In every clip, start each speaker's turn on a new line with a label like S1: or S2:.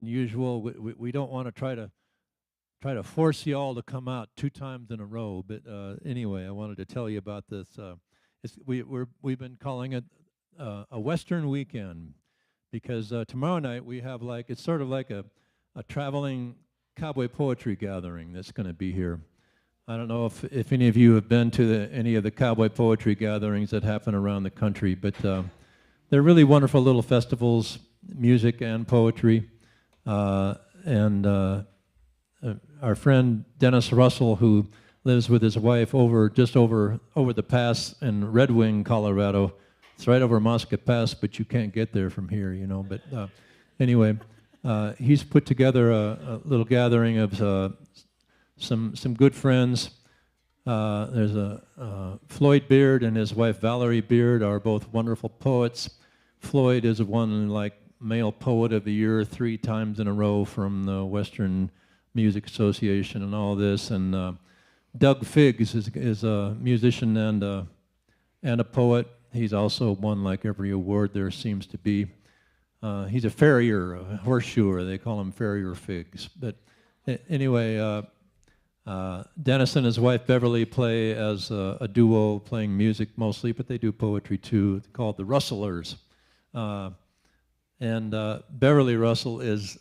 S1: usual. We don't want to try to force you all to come out 2 times in a row. But anyway, I wanted to tell you about this. We've been calling it a Western weekend because tomorrow night we have it's sort of like a traveling cowboy poetry gathering that's going to be here. I don't know if any of you have been to any of the cowboy poetry gatherings that happen around the country, but they're really wonderful little festivals, music and poetry. And our friend Dennis Russell, who lives with his wife just over the pass in Red Wing, Colorado. It's right over Muscat Pass, but you can't get there from here, you know. But anyway, he's put together a little gathering of some good friends. There's Floyd Beard and his wife Valerie Beard are both wonderful poets. Floyd is won like Male Poet of the Year 3 times in a row from the Western Music Association and all this. And Doug Figgs is a musician and a poet. He's also won like every award there seems to be. He's a farrier, a horseshoer. They call him Farrier Figgs. But anyway, Dennis and his wife Beverly play as a duo, playing music mostly, but they do poetry too, called the Rustlers. And Beverly Russell is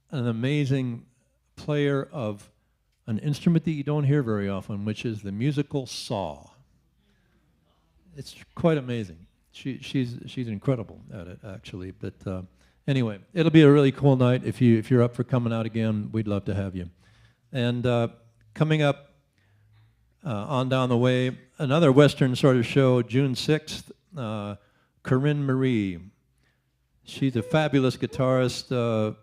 S1: an amazing player of an instrument that you don't hear very often, which is the musical saw. It's quite amazing. She's incredible at it, actually. But anyway, it'll be a really cool night. If you're up for coming out again, we'd love to have you. And coming up on down the way, another Western sort of show, June 6th, Corinne Marie. She's a fabulous guitarist,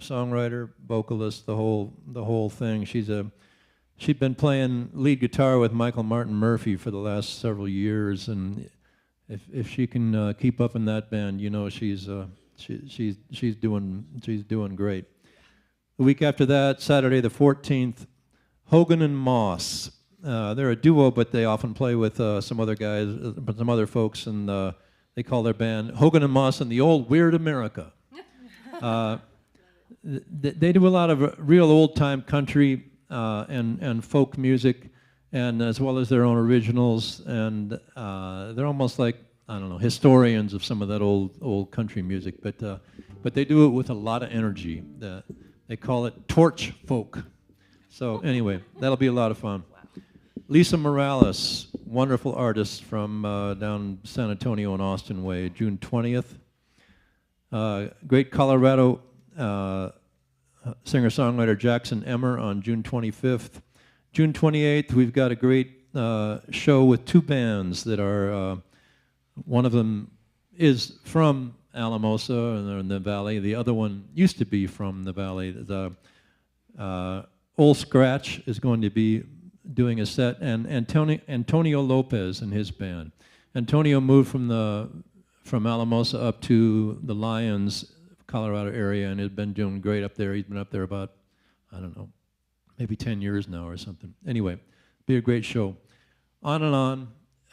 S1: songwriter, vocalist, the whole thing. She'd been playing lead guitar with Michael Martin Murphey for the last several years, and if she can keep up in that band, you know she's doing great. The week after that, Saturday the 14th, Hogan and Moss. They're a duo, but they often play with some other guys, some other folks, and they call their band Hogan and Moss and the Old Weird America. They do a lot of real old-time country and folk music, and as well as their own originals, and they're almost like, I don't know, historians of some of that old country music, but they do it with a lot of energy. They call it torch folk. So anyway, that'll be a lot of fun. Lisa Morales, wonderful artist from down San Antonio and Austin way, June 20th. Great Colorado singer-songwriter Jackson Emmer on June 25th. June 28th, we've got a great show with 2 bands that are, one of them is from Alamosa and they're in the Valley. The other one used to be from the Valley. Old Scratch is going to be doing a set, and Antonio Lopez and his band. Antonio moved from Alamosa up to the Lyons, Colorado area, and has been doing great up there. He's been up there about, I don't know, maybe 10 years now or something. Anyway, be a great show. On and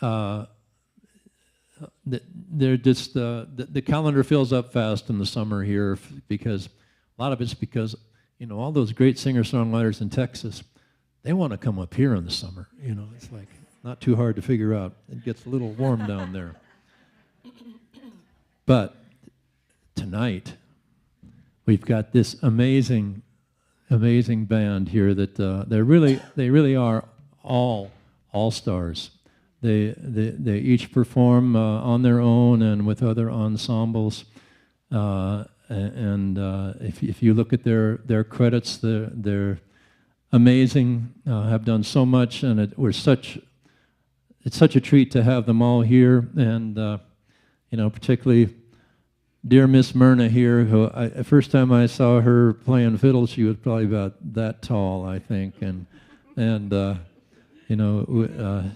S1: on. They're just the calendar fills up fast in the summer here because a lot of it's because all those great singer-songwriters in Texas, they want to come up here in the summer. It's like not too hard to figure out. It gets a little warm down there. But tonight, we've got this amazing band here that they really are all stars. They each perform on their own and with other ensembles. And if you look at their credits, they're amazing, have done so much, and it's such a treat to have them all here, and particularly dear Miss Merna here, who the first time I saw her playing fiddle, she was probably about that tall, I think, and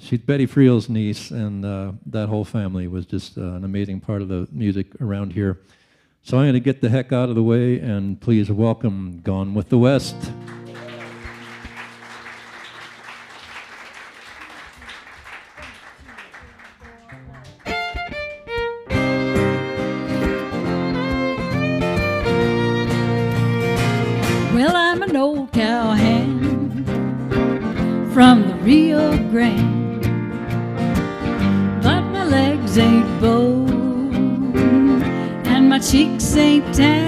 S1: she's Bettie Freel's niece, and that whole family was just an amazing part of the music around here. So I'm going to get the heck out of the way, and please welcome Gone with the West.
S2: Well, I'm an old cowhand from the Rio Grande, but my legs ain't bowed and my cheeks ain't tan.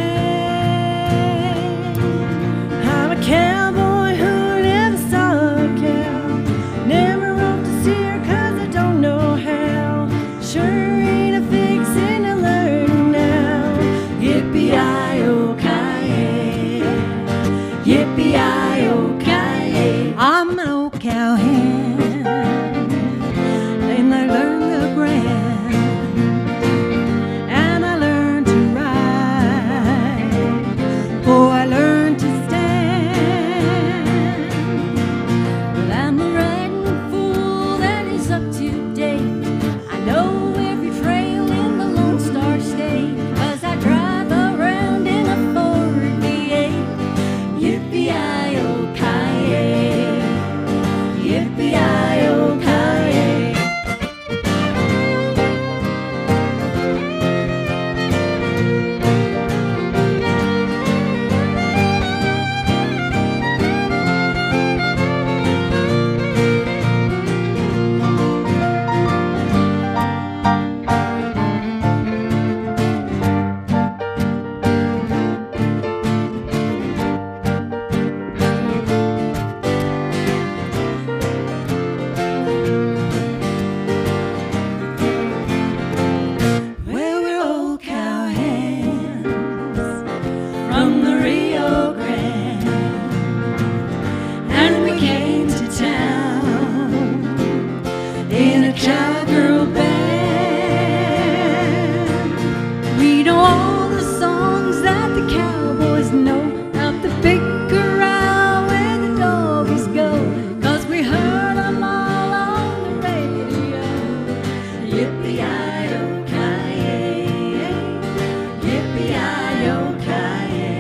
S3: I'm a cowboy who never saw a cow, never rode to see her 'cause I don't know how. Sure ain't a fixin' to learn now. Yippee-i-oh-ki-yay, yippee-i-oh-ki-yay. I'm an old cowhand, and I learned the brand, and I learned to ride, oh, I learned to stand. Well, I'm a riding fool that is up to date. I know every trail in the Lone Star State, 'cause I drive around in a Ford V8. Yippee-i-oh-ki-yay, yippee-i-oh-ki-yay. Well, we're old cowhands from the Rio Grande, and we came to town in a cowgirl band. We know all the songs that the cowboys know, out the big corral where the doggies go, 'cause we heard 'em all on the radio. Yippee-i-oh-ki-yay, yippee-i-oh-ki-yay,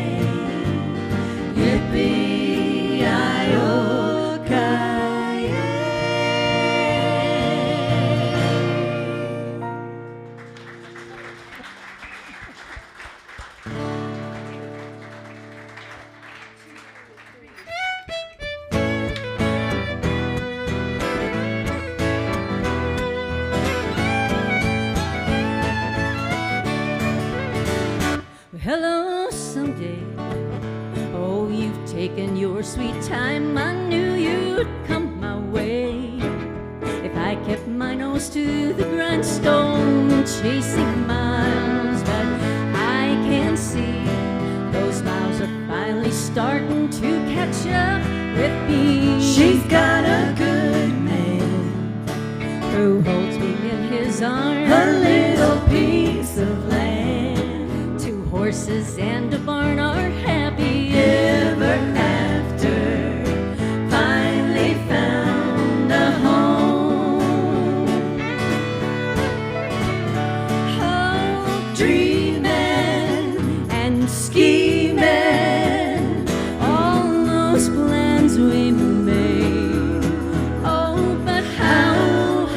S3: Hello, someday. Oh, you've taken your sweet time. I knew you'd come my way. If I kept my nose to the grindstone, chasing miles, but I can see those miles are finally starting to catch up with me. She's got a good man who holds me in his arms, a little piece of land, 2 horses and a barn are happy ever after. Finally found a home. Oh, dreaming and scheming, all those plans we made. Oh, but how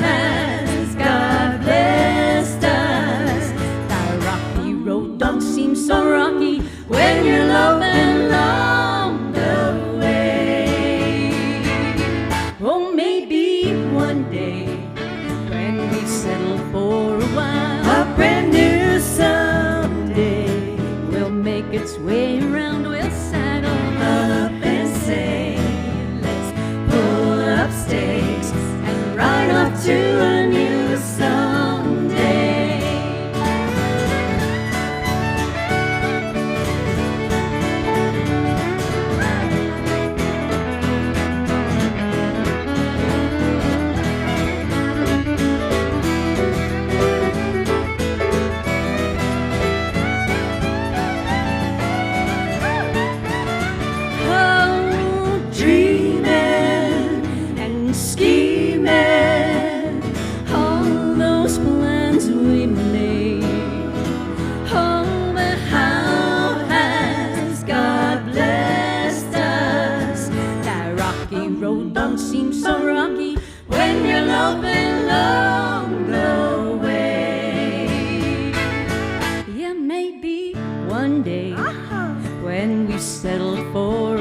S3: has God blessed us? The rocky road don't seem so rocky when you're loving along the way. Oh, maybe one day when we've settled for a while, a brand new someday will make its way around. We'll saddle up and say, let's pull up stakes and ride off to a new someday. Oh, dreaming and scheming, all those plans we made. Oh, but how has God blessed us? That rocky road don't seem so rocky when you're loping along the way. Yeah, maybe one day when we've settled for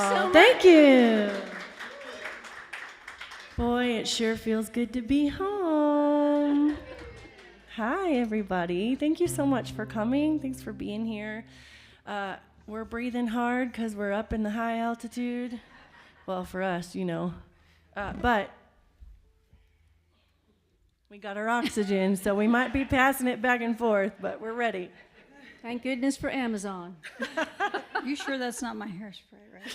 S3: so much.
S4: Thank you. Boy, it sure feels good to be home. Hi, everybody. Thank you so much for coming. Thanks for being here. We're breathing hard because we're up in the high altitude. Well, for us, you know. But we got our oxygen, so we might be passing it back and forth, but we're ready.
S3: Thank goodness for Amazon.
S2: You sure that's not my hairspray, right?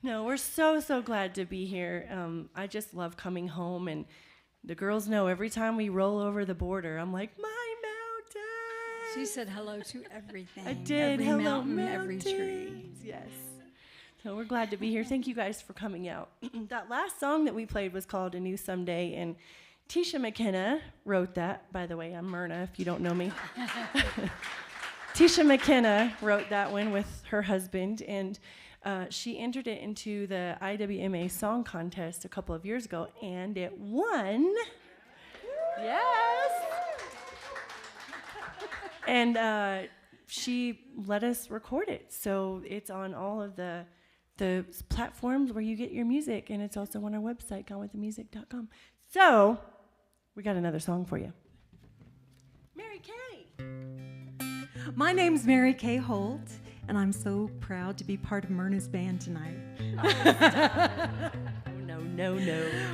S4: No, we're so glad to be here. I just love coming home, and the girls know every time we roll over the border, I'm like, my mountain.
S2: She said hello to everything.
S4: I did.
S2: Every
S4: Hello,
S2: mountain,
S4: mountains.
S2: every tree.
S4: Yes. So we're glad to be here. Thank you guys for coming out. That last song that we played was called A New Someday, and Tisha McKenna wrote that. By the way, I'm Merna, if you don't know me. Tisha McKenna wrote that one with her husband, and she entered it into the IWMA Song Contest a couple of years ago, and it won. Yes. And she let us record it, so it's on all of the platforms where you get your music, and it's also on our website, gonewiththemusic.com. So we got another song for you. Mary Kay.
S5: My name's Mary Kay Holt, and I'm so proud to be part of Merna's band tonight.
S4: No.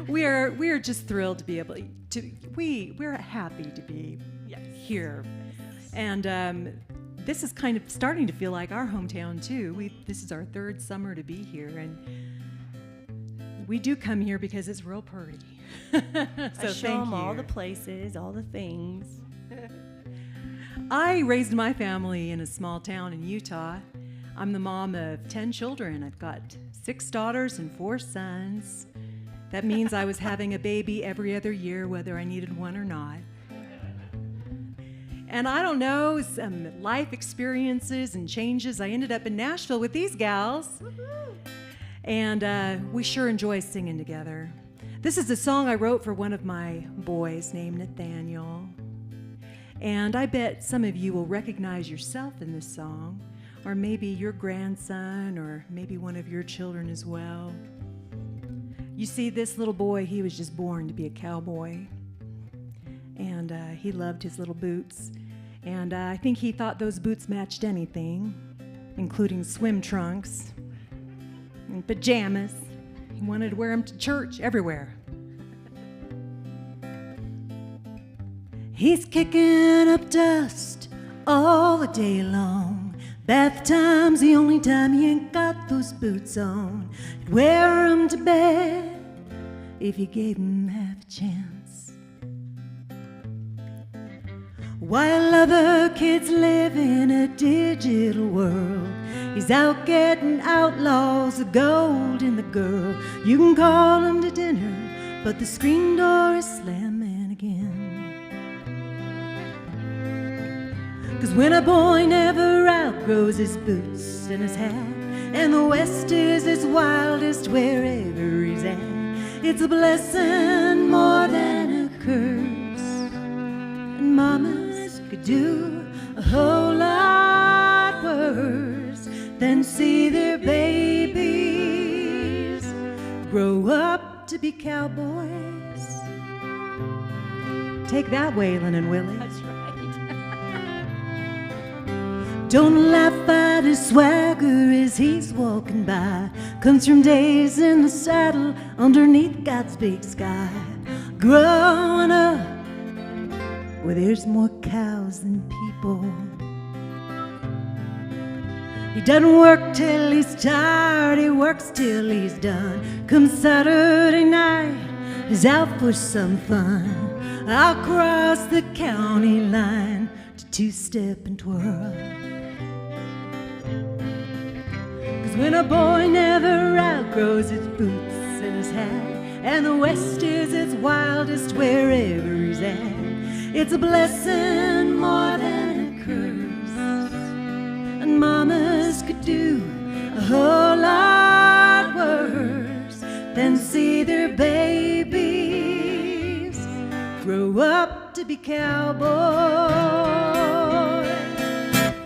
S5: We're just thrilled to be able to. We're happy to be here, and this is kind of starting to feel like our hometown too. This is our third summer to be here, and we do come here because it's real pretty. So
S4: I show
S5: thank
S4: them
S5: you.
S4: all the places, all the things.
S5: I raised my family in a small town in Utah. I'm the mom of 10 children. I've got 6 daughters and 4 sons. That means I was having a baby every other year, whether I needed one or not. And I don't know, some life experiences and changes. I ended up in Nashville with these gals. And we sure enjoy singing together. This is a song I wrote for one of my boys named Nathaniel. And I bet some of you will recognize yourself in this song, or maybe your grandson, or maybe one of your children as well. You see, this little boy, he was just born to be a cowboy. And he loved his little boots. And I think he thought those boots matched anything, including swim trunks and pajamas. He wanted to wear them to church everywhere. He's kicking up dust all the day long. Bath time's the only time he ain't got those boots on. He'd wear 'em to bed if you gave him half a chance. While other kids live in a digital world, he's out getting outlaws, the gold in the girl. You can call him to dinner, but the screen door is slamming again. 'Cause when a boy never outgrows his boots and his hat, and the West is his wildest wherever he's at, it's a blessing more than a curse. And mamas could do a whole lot worse than see their babies grow up to be cowboys. Take that, Waylon and Willie.
S3: That's right.
S5: Don't laugh at his swagger as he's walking by. Comes from days in the saddle underneath God's big sky. Growing up where there's more cows than people. He doesn't work till he's tired, he works till he's done. Come Saturday night, he's out for some fun. Across the county line to two-step and twirl. 'Cause when a boy never outgrows his boots and his hat, and the West is its wildest wherever he's at, it's a blessing more than a curse. And mamas could do a whole lot worse than see their babies grow up to be cowboys.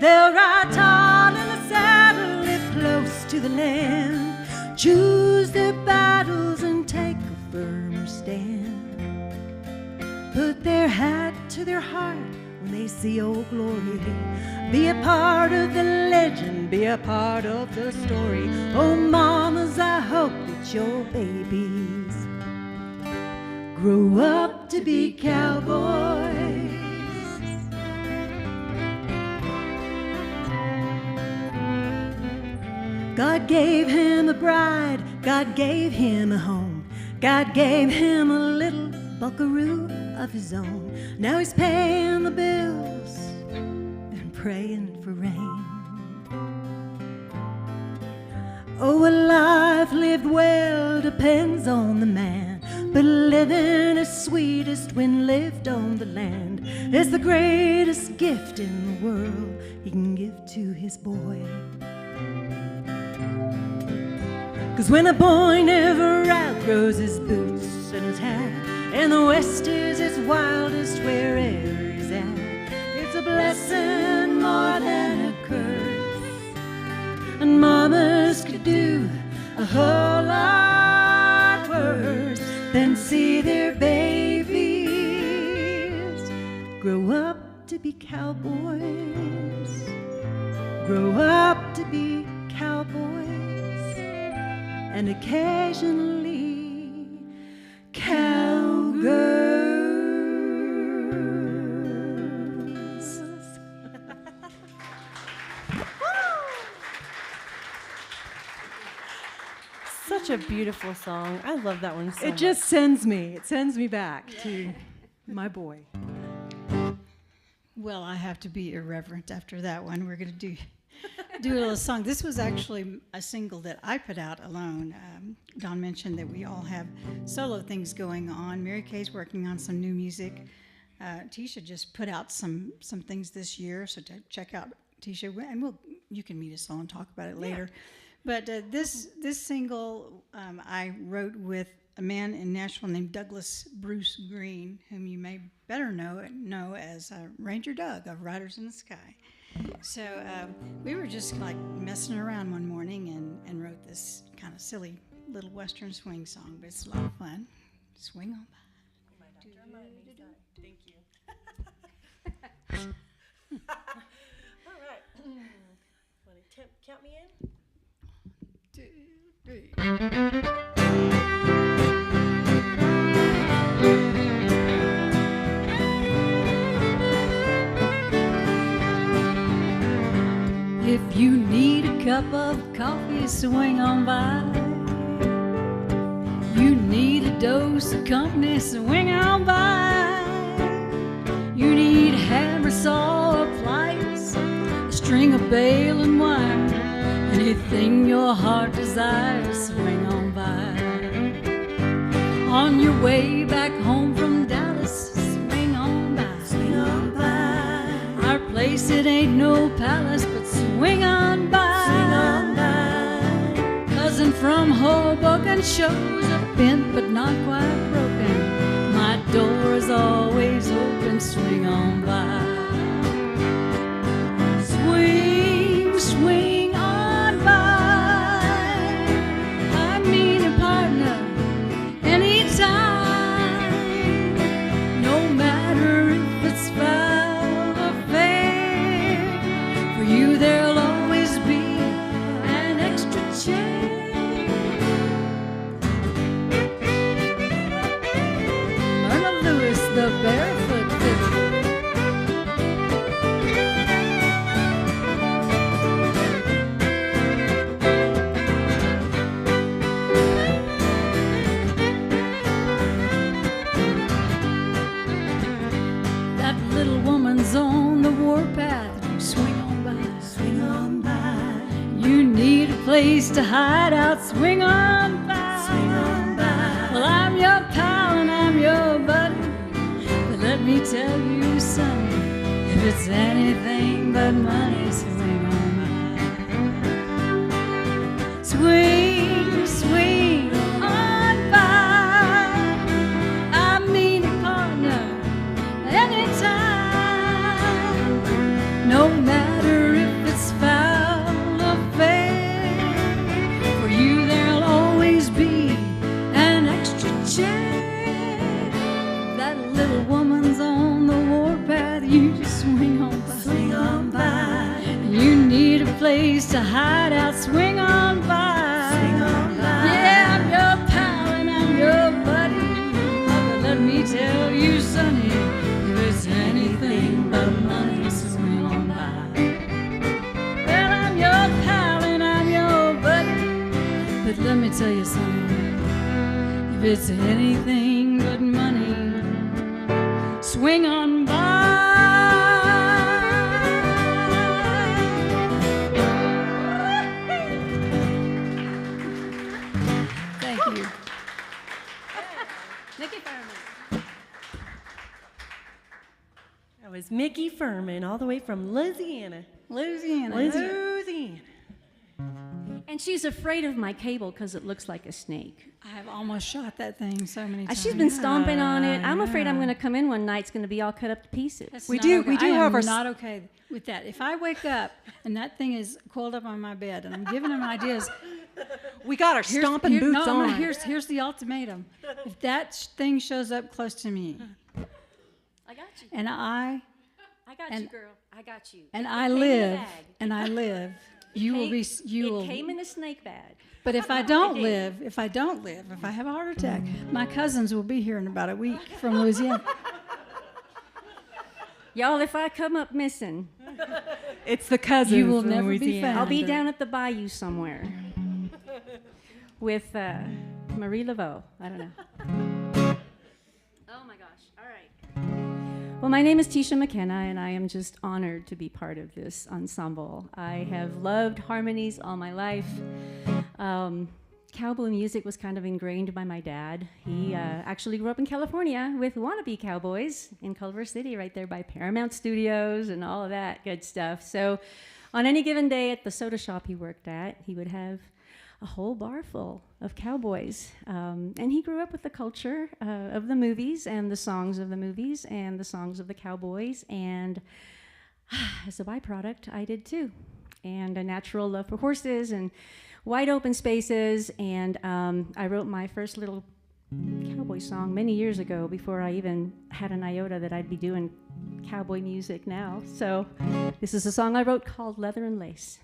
S5: They'll ride tall in the saddle, live close the land, choose their battles and take a firmer stand. Put their hat to their heart when they see old glory. Be a part of the legend, be a part of the story. Oh, mamas, I hope that your babies grow up to be cowboys. God gave him a bride, God gave him a home, God gave him a little buckaroo of his own. Now he's paying the bills and praying for rain. Oh, a life lived well depends on the man, but living is sweetest when lived on the land. It's the greatest gift in the world he can give to his boy. 'Cause when a boy never outgrows his boots and his hat, and the West is its wildest wherever he's at, it's a blessing more than a curse. And mamas could do a whole lot worse than see their babies grow up to be cowboys, grow up to be cowboys, and occasionally cowgirls.
S4: Such a beautiful song. I love that one so
S5: It just sends me back to my boy.
S2: Well, I have to be irreverent after that one. We're going to do a little song. This was actually a single that I put out alone. Don mentioned that we all have solo things going on. Mary Kay's working on some new music. Tisha just put out some things this year, so check out Tisha, and you can meet us all and talk about it later. But this single I wrote with a man in Nashville named Douglas Bruce Green, whom you may better know as Ranger Doug of Riders in the Sky. So we were just like messing around one morning and wrote this kind of silly little Western swing song, but it's a lot of fun. Swing on by.
S4: Thank you. All right. Want to count me in?
S2: 2, 3. If you need a cup of coffee, swing on by. You need a dose of company, swing on by. You need a hammer, saw, or pliers, a string of bale and wire. Anything your heart desires, swing on by. On your way back home from Dallas, swing on by. Swing on by. Our place, it ain't no palace, but swing on by. Swing on by. Cousin from Hoboken shows up bent but not quite broken. My door is always open, swing on by. Swing, swing on by. I mean a partner anytime. No matter if it's foul or fair, for you there'll always be an extra chair. Merna Lewis, the barefoot fiddle. That little woman's on the warpath. You swing on by. Swing on by. You need a place to hide out. Swing on by. Swing on by. Well, I'm your pal and I'm your buddy. But let me tell you, son, if it's anything but money, swing on by. Swing, swing on by. I mean a partner anytime. No matter if it's foul or fair, tell you something. If it's anything but money, swing on by. Thank you.
S3: Nikki Furman.
S4: That was Mickey Furman, all the way from Louisiana.
S2: Louisiana.
S4: Louisiana.
S3: And she's afraid of my cable because it looks like a snake.
S2: I have almost shot that thing so many times.
S3: She's been stomping on it. I'm afraid I'm going to come in one night. It's going to be all cut up to pieces.
S2: That's
S5: We
S2: not
S5: do-
S2: okay.
S5: we do
S2: I
S5: have
S2: am
S5: our
S2: not okay with that. If I wake up and that thing is coiled up on my bed and I'm giving him ideas,
S5: We got our stomping boots
S2: no,
S5: on.
S2: here's the ultimatum. If that thing shows up close to me,
S3: I got you.
S2: and I
S3: I got you, girl. I got you.
S2: and
S3: It
S2: I
S3: came in a
S2: live
S3: bag.
S2: and I live, you will be you
S3: It
S2: will.
S3: came in a snake bag.
S2: But if I don't live, if I have a heart attack, my cousins will be here in about a week from Louisiana.
S3: Y'all, if I come up missing,
S5: It's the cousins.
S2: You will
S5: in
S2: never be
S5: Louisiana.
S2: found.
S3: I'll be down at the bayou somewhere with Marie Laveau. I don't know. Oh my gosh. All right. Well, my name is Tisha McKenna, and I am just honored to be part of this ensemble. I have loved harmonies all my life. Cowboy music was kind of ingrained by my dad. He actually grew up in California with wannabe cowboys in Culver City, right there by Paramount Studios and all of that good stuff. So on any given day at the soda shop he worked at, he would have a whole bar full of cowboys. And he grew up with the culture of the movies and the songs of the movies and the songs of the cowboys. And as a byproduct, I did too. And a natural love for horses and wide open spaces. And I wrote my first little cowboy song many years ago before I even had an iota that I'd be doing cowboy music now. So this is a song I wrote called Leather and Lace.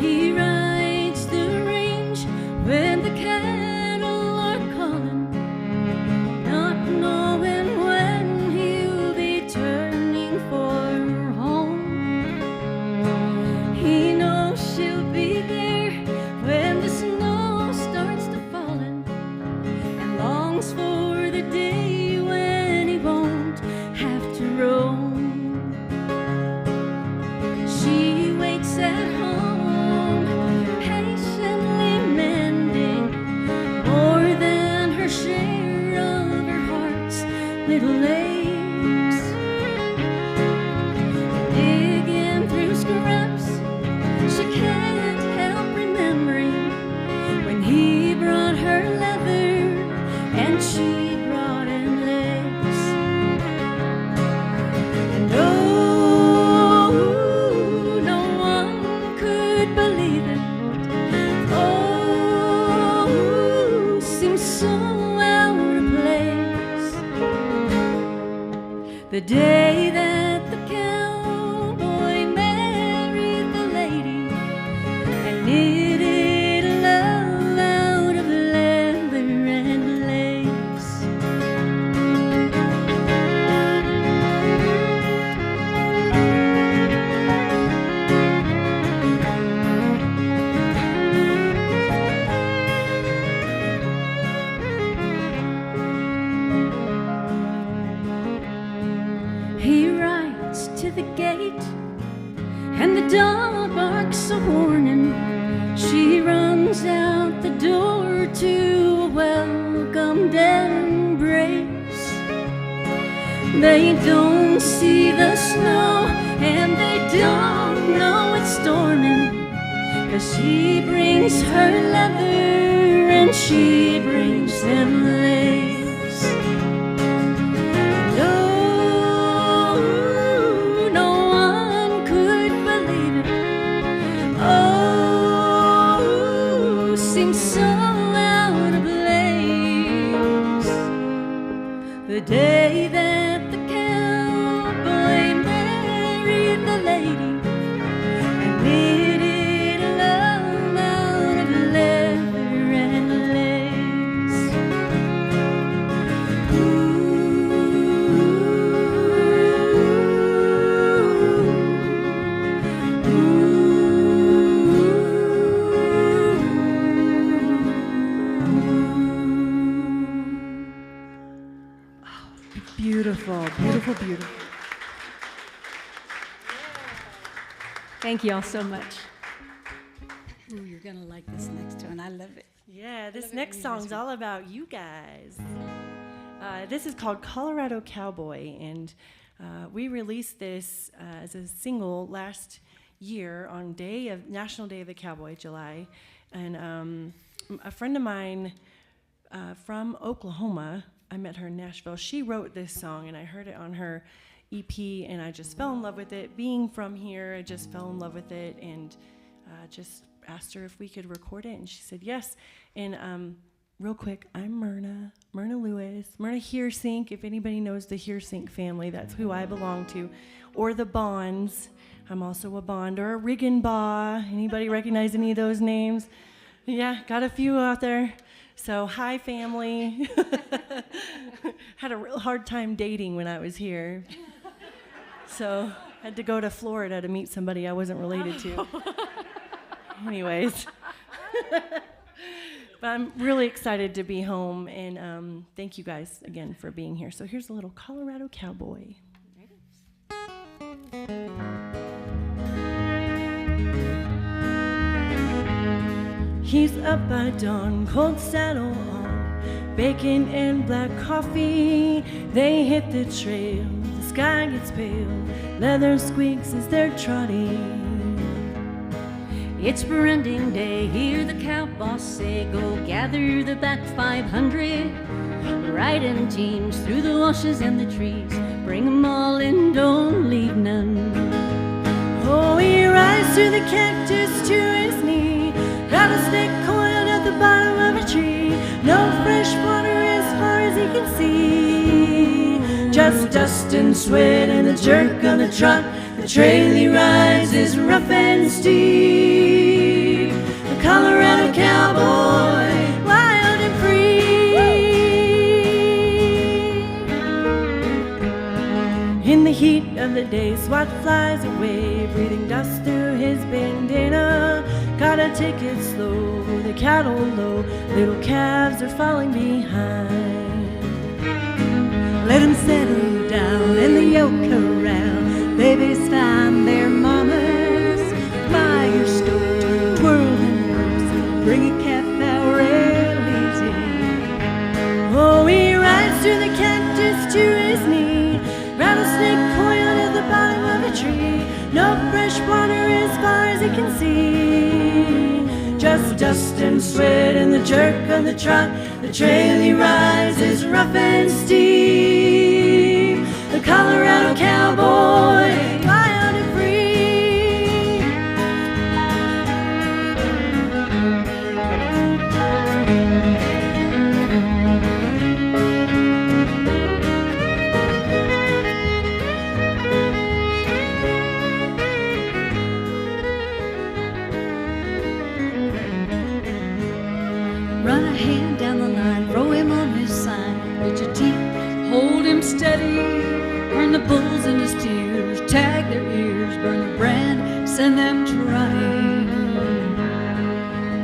S3: He rides the range when the cattle are calling, not knowing when he'll be turning for home. He knows she'll be there when the snow starts to falling, and longs for the day when he won't have to roam. She waits at home, patiently mending more than her share of her heart's little aches. Digging through scraps, she can't help remembering when he brought her leather and she brought him lace. And oh, no one could believe it. Oh, seems so out of place. The day that the cowboy married the lady and knitted love out of leather and lace. He rides to the gate, and the dog barks a warning. She runs out the door to a welcomed embrace. They don't see the snow, and they don't know it's storming, 'cause she brings her leather and she brings them lace. No, no one could believe it. Oh, seems so out of place.
S5: Beautiful, beautiful, beautiful.
S3: Thank you all so much.
S2: Ooh, you're gonna like this next one. I love it.
S4: Yeah, this next song's all about you guys. This is called Colorado Cowboy, and we released this as a single last year on National Day of the Cowboy, July. And a friend of mine from Oklahoma, I met her in Nashville, she wrote this song, and I heard it on her EP, and I just fell in love with it. Being from here, I just fell in love with it, and just asked her if we could record it, and she said yes. And real quick, I'm Merna Lewis, Merna Heersink. If anybody knows the Heersink family, that's who I belong to, or the Bonds. I'm also a Bond or a Riggenbaugh. Anybody recognize any of those names? Yeah, got a few out there. So hi, family. Had a real hard time dating when I was here. So had to go to Florida to meet somebody I wasn't related to. Anyways. But I'm really excited to be home, and thank you guys again for being here. So here's a little Colorado Cowboy. He's up by dawn, cold saddle on, bacon and black coffee. They hit the trail, the sky gets pale, leather squeaks as they're trotting.
S3: It's branding day, hear the cow boss say, go gather the back 500. Ride in teams through the washes and the trees, bring 'em all in, don't leave none.
S4: Oh, he rides through the cactus to his knee, rattlesnake coiled at the bottom of a tree. No fresh water as far as he can see, just dust and sweat and the jerk on the trot. The trail he rides is rough and steep. The Colorado Cowboy, wild and free. In the heat of the day, SWAT flies away, breathing dust through his bandana. Gotta take it slow, the cattle low, little calves are falling behind.
S5: Let 'em settle down in the yoke corral. Babies find their mamas. Fire stoked, twirling ropes. Bring a campfire leaves in.
S4: Oh, he rides through the cactus to his knee, rattlesnake coiled at the bottom of a tree. No fresh water as far as he can see, just dust and sweat and the jerk of the trot. The trail he rides is rough and steep. The Colorado Cowboy, wild and free.
S3: Run a hand down the line, throw him on his sign, put your teeth, hold him steady. Burn the bulls and the steers, tag their ears, burn the brand, send them trotting.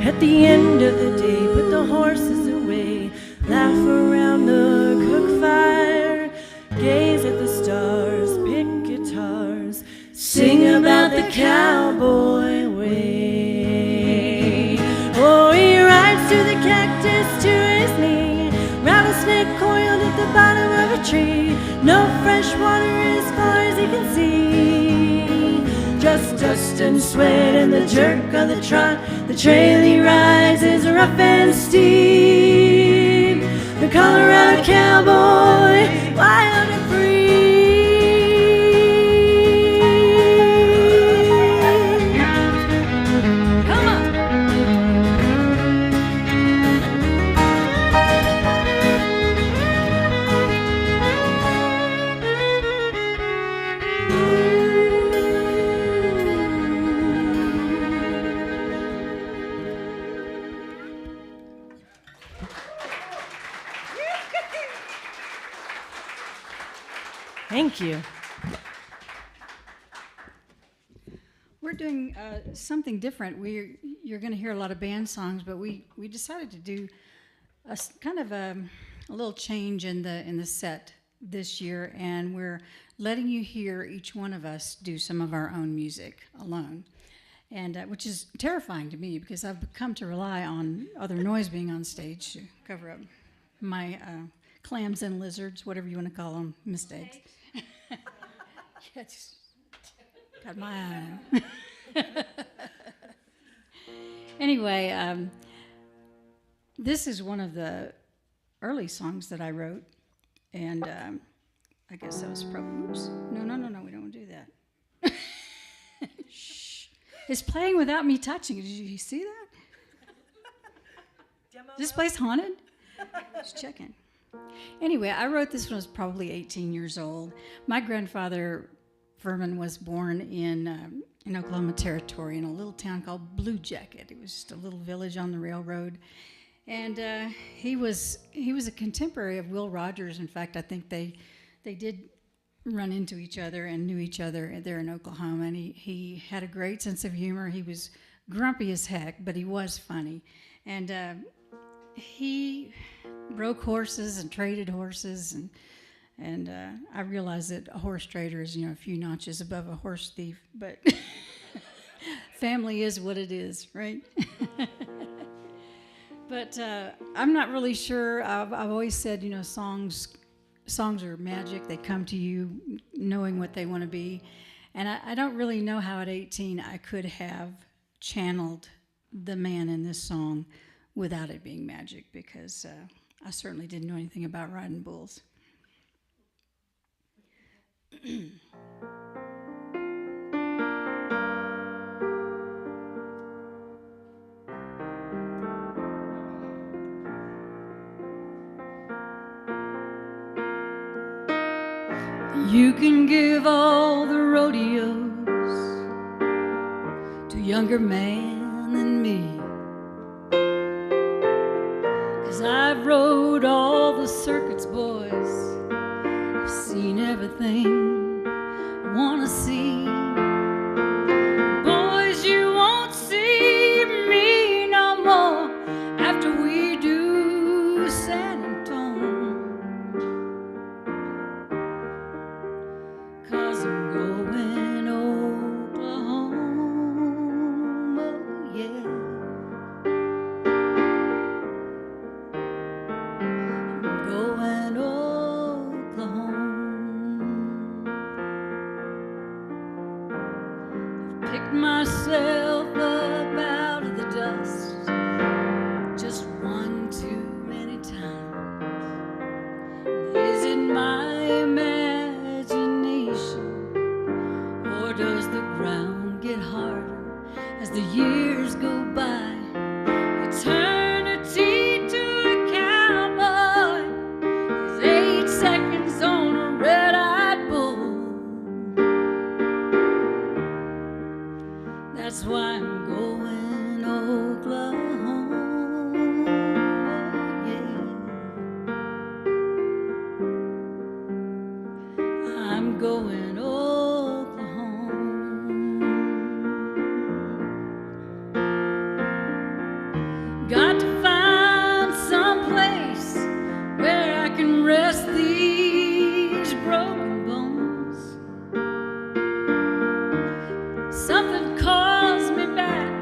S4: At the end of the day, put the horses away, laugh around the cook fire, gaze at the stars, pick guitars, sing about the cowboy way. Oh, he rides through the cactus to his knee, rattlesnake coiled at the bottom of a tree. No fresh water as far as he can see, just dust and sweat and the jerk of the trot. The trail he rides is rough and steep. The Colorado Cowboy, wild and free.
S3: Come on!
S4: Thank you.
S2: We're doing something different. You're going to hear a lot of band songs, but we decided to do kind of a little change in the set. this year, and we're letting you hear each one of us do some of our own music alone, and which is terrifying to me because I've come to rely on other noise being on stage to cover up my clams and lizards, whatever you want to call them, mistakes. Yeah, just got my eye on 'em. Anyway, this is one of the early songs that I wrote, and I guess that was probably, oops, no, we don't do that. Shh. It's playing without me touching it. Did you see that? This place haunted? Just checking. Anyway, I wrote this when I was probably 18 years old. My grandfather, Furman, was born in Oklahoma Territory in a little town called Blue Jacket. It was just a little village on the railroad. And he was a contemporary of Will Rogers. In fact, I think they did run into each other and knew each other there in Oklahoma. And he had a great sense of humor. He was grumpy as heck, but he was funny. And he broke horses and traded horses. And I realize that a horse trader is, a few notches above a horse thief. But family is what it is, right? But I'm not really sure. I've always said, songs are magic. They come to you knowing what they want to be. And I don't really know how at 18 I could have channeled the man in this song without it being magic, because I certainly didn't know anything about riding bulls. You can give all the rodeos to a younger man than me, 'cause I've rode all the circuits, boys. I've seen everything I want to see. Boys, you won't see me no more after we do San Antonio, 'cause I'm going Oklahoma, yeah. I'm going Oklahoma. I've picked myself up out of the dust just one too many times. Is it my imagination, or does the ground get harder as the years go by? Eternity to a cowboy is 8 seconds on a red-eyed bull. That's why I'm going Oklahoma, yeah. I'm going Oklahoma. Got to find some place where I can rest these broken bones. Something calls me back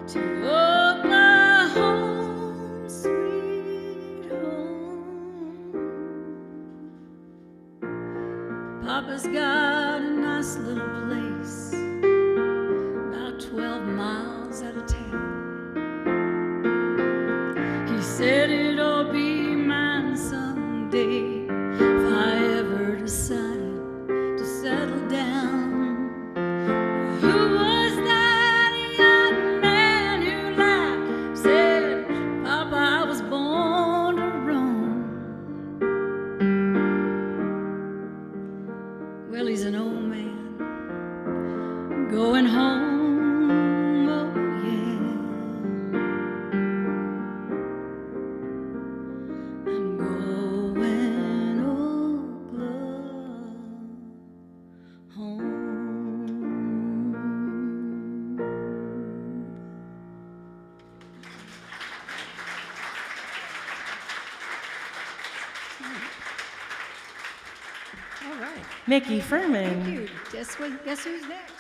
S2: to Oklahoma, sweet home. Papa's got a nice little place about 12 miles out of town. He said it'll be mine someday if I ever decided to settle down. Who was that young man who laughed, said, Papa, I was born to roam? Well, he's an old man going home, oh yeah. I'm going Oklahoma. All right.
S4: Mickey Furman.
S2: Thank you. Guess who's next?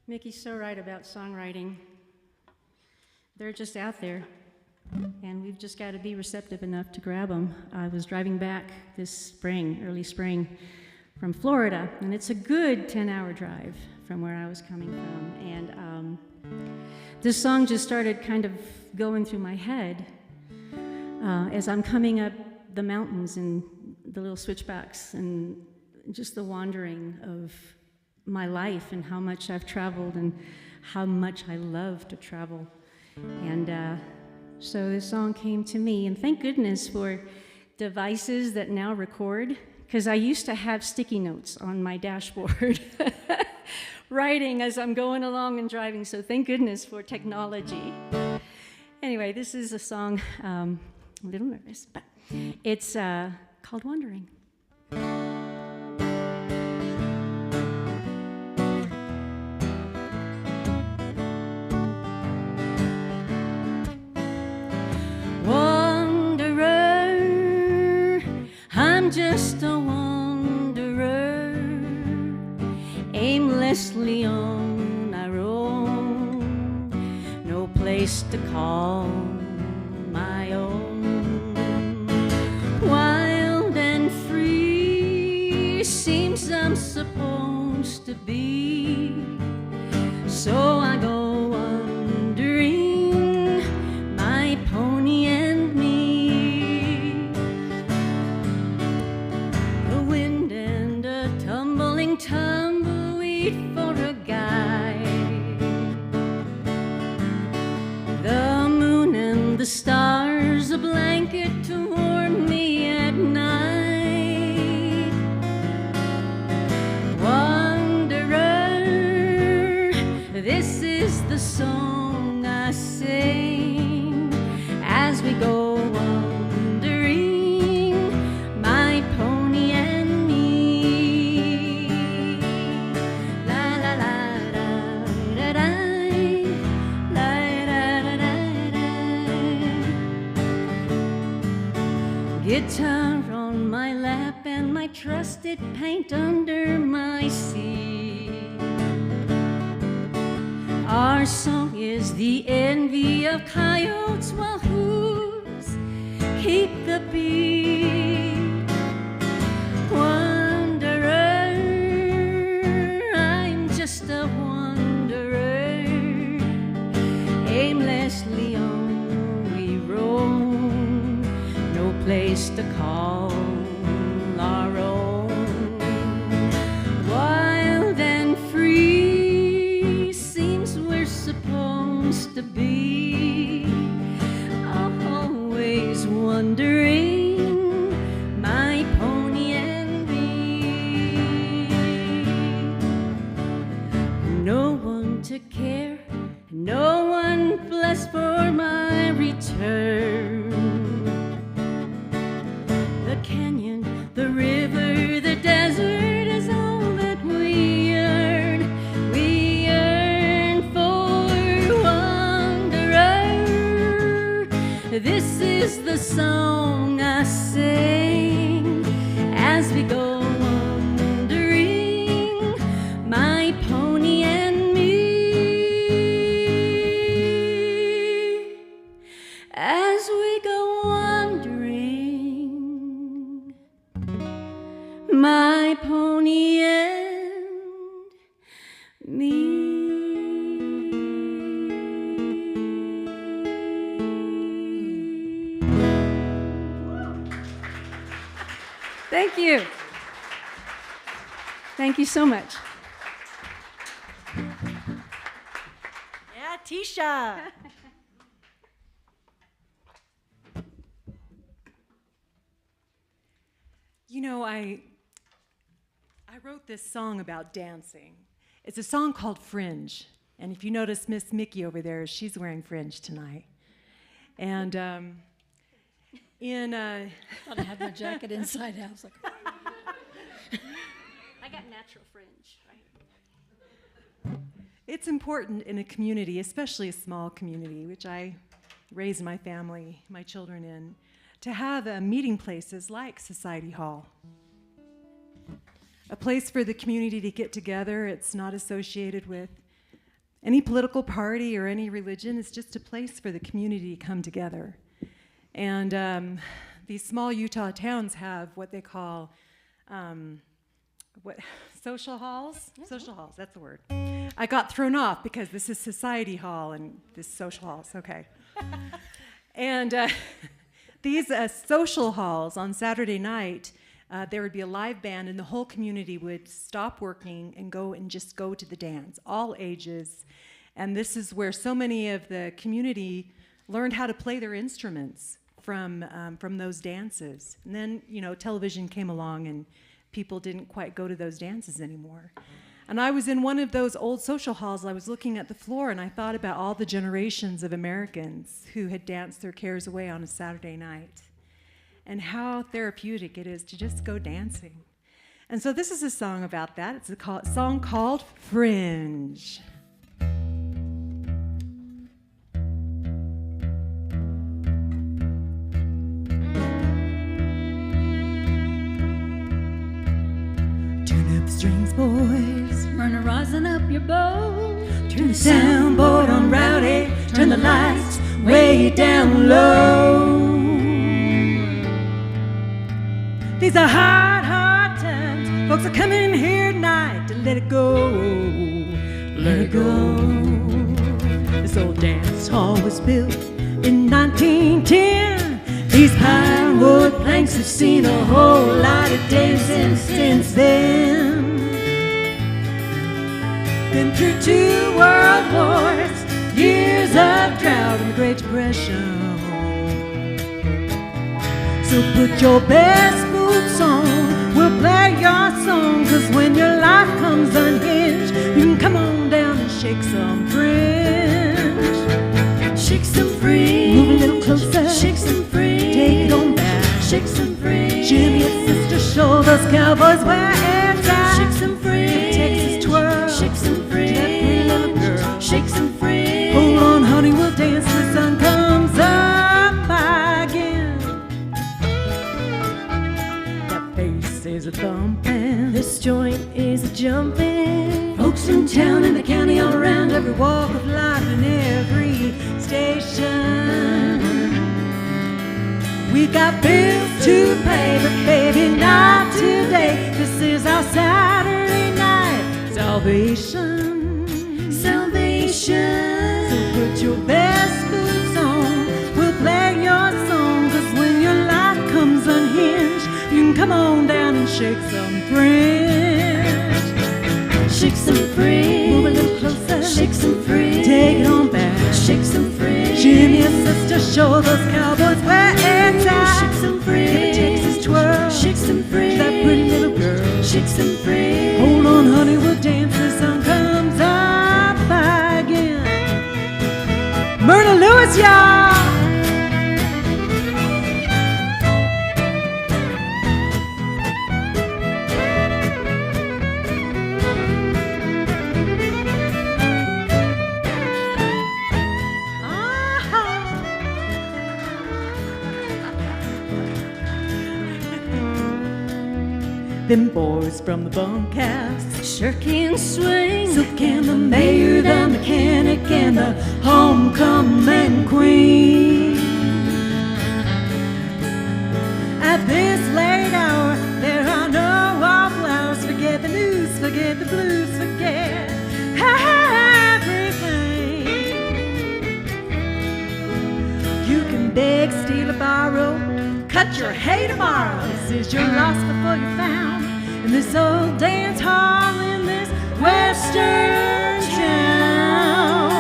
S3: Mickey's so right about songwriting. They're just out there, and we've just got to be receptive enough to grab them. I was driving back this spring, early spring, from Florida, and it's a good 10-hour drive from where I was coming from. And this song just started kind of going through my head as I'm coming up the mountains and the little switchbacks and just the wandering of my life and how much I've traveled and how much I love to travel. And so this song came to me, and thank goodness for devices that now record, because I used to have sticky notes on my dashboard writing as I'm going along and driving, so thank goodness for technology. Anyway, this is a song, I'm a little nervous, but it's called Wandering. Just a wanderer, aimlessly on I roam, no place to call my own. Wild and free seems I'm supposed to be, so I go wandering, my pony and me. Tumbleweed for a guide, the moon and the stars a blanket to warm me at night. Wanderer, this is the song I sing as we go wandering, my pony and guitar on my lap and my trusted paint under my seat. Our song is the envy of coyotes, while who's keep the beat. Wanderer, I'm just a wanderer, aimlessly on we roam, no place to call our own. Wild and free seems we're supposed to be, always wondering, my pony and me. No one to care, no one blessed for my return. The canyon, the river, the desert is all that we yearn. We yearn for wanderer. This is the song I sing as we go wandering, my pony and me. As we go wandering, my pony and me. Thank you. Thank you so much.
S4: Yeah, Tisha.
S5: You know, I wrote this song about dancing. It's a song called Fringe. And if you notice Miss Mickey over there, she's wearing fringe tonight. And
S2: I thought I had my jacket inside out. I was like,
S3: I got natural fringe, right?
S5: It's important in a community, especially a small community, which I raised my family, my children in, to have meeting places like Society Hall. A place for the community to get together. It's not associated with any political party or any religion. It's just a place for the community to come together. And these small Utah towns have what they call social halls? Mm-hmm. Social halls, that's the word. I got thrown off because this is Society Hall and this social halls, okay. And these social halls on Saturday night, there would be a live band and the whole community would stop working and just go to the dance, all ages. And this is where so many of the community learned how to play their instruments from those dances. And then, television came along and people didn't quite go to those dances anymore. And I was in one of those old social halls. I was looking at the floor and I thought about all the generations of Americans who had danced their cares away on a Saturday night and how therapeutic it is to just go dancing. And so this is a song about that. It's a song called Fringe. Strings, boys,
S3: Merna, rising up your bow.
S5: Turn the soundboard on rowdy. Turn the lights way down low. These are hard, hard times. Folks are coming here tonight to let it go. Let it go. This old dance hall was built in 1910. These pine wood planks have seen a whole lot of dancing since then. Been through 2 world wars, years of drought and the Great Depression. So put your best boots on, we'll play your song. 'Cause when your life comes unhinged, you can come on down and shake some fringe.
S3: Shake some fringe.
S5: Move a little closer.
S3: Shake some fringe.
S5: Take it on back.
S3: Shake some fringe.
S5: Jimmy and Sister show those cowboys where it's at.
S3: Shake some fringe.
S5: Texas twirl.
S3: Shake some fringe.
S5: That pretty little girl.
S3: Shake some fringe.
S5: Hold on, honey, we'll dance till the sun comes up again. That bass is a thumping.
S3: This joint is a jumping.
S5: Folks in town and the county all around, every walk of life and every station. We got bills to pay, but baby, not today. This is our Saturday night salvation.
S3: Salvation.
S5: So put your best boots on, we'll play your song. 'Cause when your life comes unhinged, you can come on down and shake some fringe.
S3: Shake some fringe.
S5: Move a little closer.
S3: Shake some fringe.
S5: Take it on back.
S3: Shake some fringe.
S5: Jimmy and Sister show those cowboys where it's at.
S3: Shake some fringe.
S5: Give a Texas twirl.
S3: Shake some fringe.
S5: That pretty little girl.
S3: Shake some fringe.
S5: Hold on, honey, we'll dance till the sun comes up again. Merna Lewis, y'all. Them boys from the bunkhouse
S3: Sure can swing.
S5: so can the mayor, the mechanic, and the homecoming queen. At this late hour, there are no wallflowers. Forget the news, forget the blues, forget everything. You can beg, steal, or borrow, cut your hay tomorrow. This is your loss before you're found. In this old dance hall in this western town.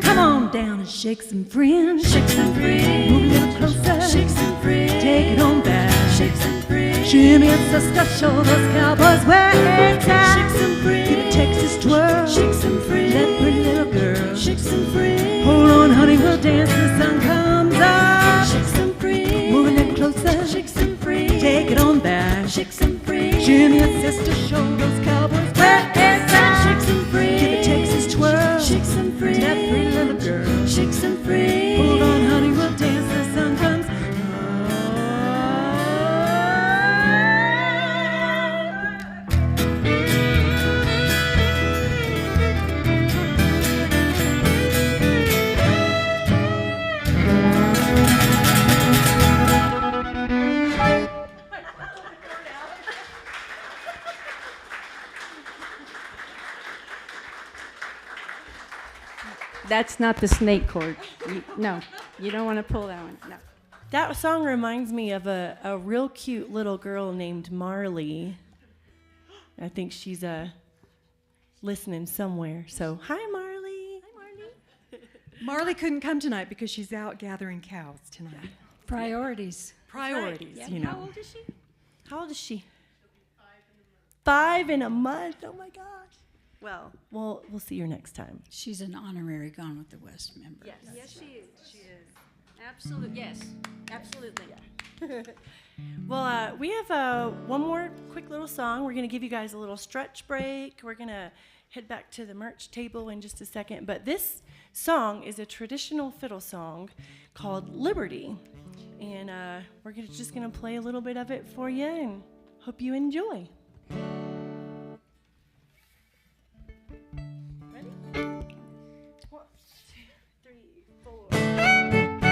S5: Come on down and shake some fringe.
S3: Shake some fringe.
S5: Move a little closer.
S3: Shake some fringe.
S5: Take it on back.
S3: Shake some fringe.
S5: Jimmy and Sister show those cowboys where it's at.
S3: Shake some fringe.
S5: Give a Texas twirl.
S3: Shake some fringe.
S5: That pretty little girl.
S3: Shake some fringe.
S5: Hold on, honey, we'll dance till the sun comes up.
S3: Shake some fringe.
S5: Move a little closer.
S3: Shake some fringe.
S5: Take it on back.
S3: Shake some fringe.
S5: Jimmy and Sister show those cowboys where it's at.
S3: Shake some fringe.
S5: Give a Texas twirl.
S3: That's not the snake chord. No, you don't want to pull that one. No.
S4: That song reminds me of a real cute little girl named Marley. I think she's listening somewhere. So, hi, Marley. Hi, Marley.
S5: Marley couldn't come tonight because she's out gathering cows tonight.
S2: Priorities.
S5: Priorities,
S3: Yeah.
S5: you know.
S4: How old is she? How old is she? 5 in a month. Oh my gosh. Well, we'll see her next time.
S2: She's an honorary Gone with the West member.
S3: Yes, she is. She is. Absolutely. Yes, absolutely.
S4: Well, we have one more quick little song. We're going to give you guys a little stretch break. We're going to head back to the merch table in just a second. But this song is a traditional fiddle song called Liberty. And we're just going to play a little bit of it for you and hope you enjoy. Ready? 1, 2, 3, 4.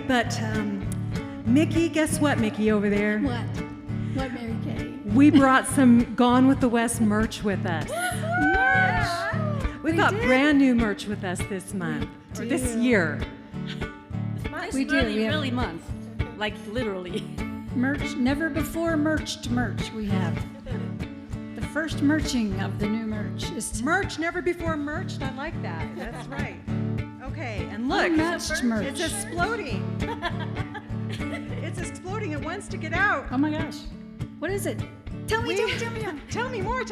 S5: But Mickey, guess what, Mickey, over there?
S2: What? What, Mary Kay?
S5: We brought some Gone with the West merch with us. We've got brand new merch with us this month, or this year.
S2: We do.
S3: Really,
S2: We have
S3: really month. Like literally.
S2: merch, never before merched merch we have. The first merching of the new merch is
S5: Merch, never before merched. I like that. That's right. Okay, and look,
S2: unmatched merch.
S5: it's exploding. It's exploding. It wants to get out.
S2: Oh my gosh. What is it? Tell me.
S5: Tell me more.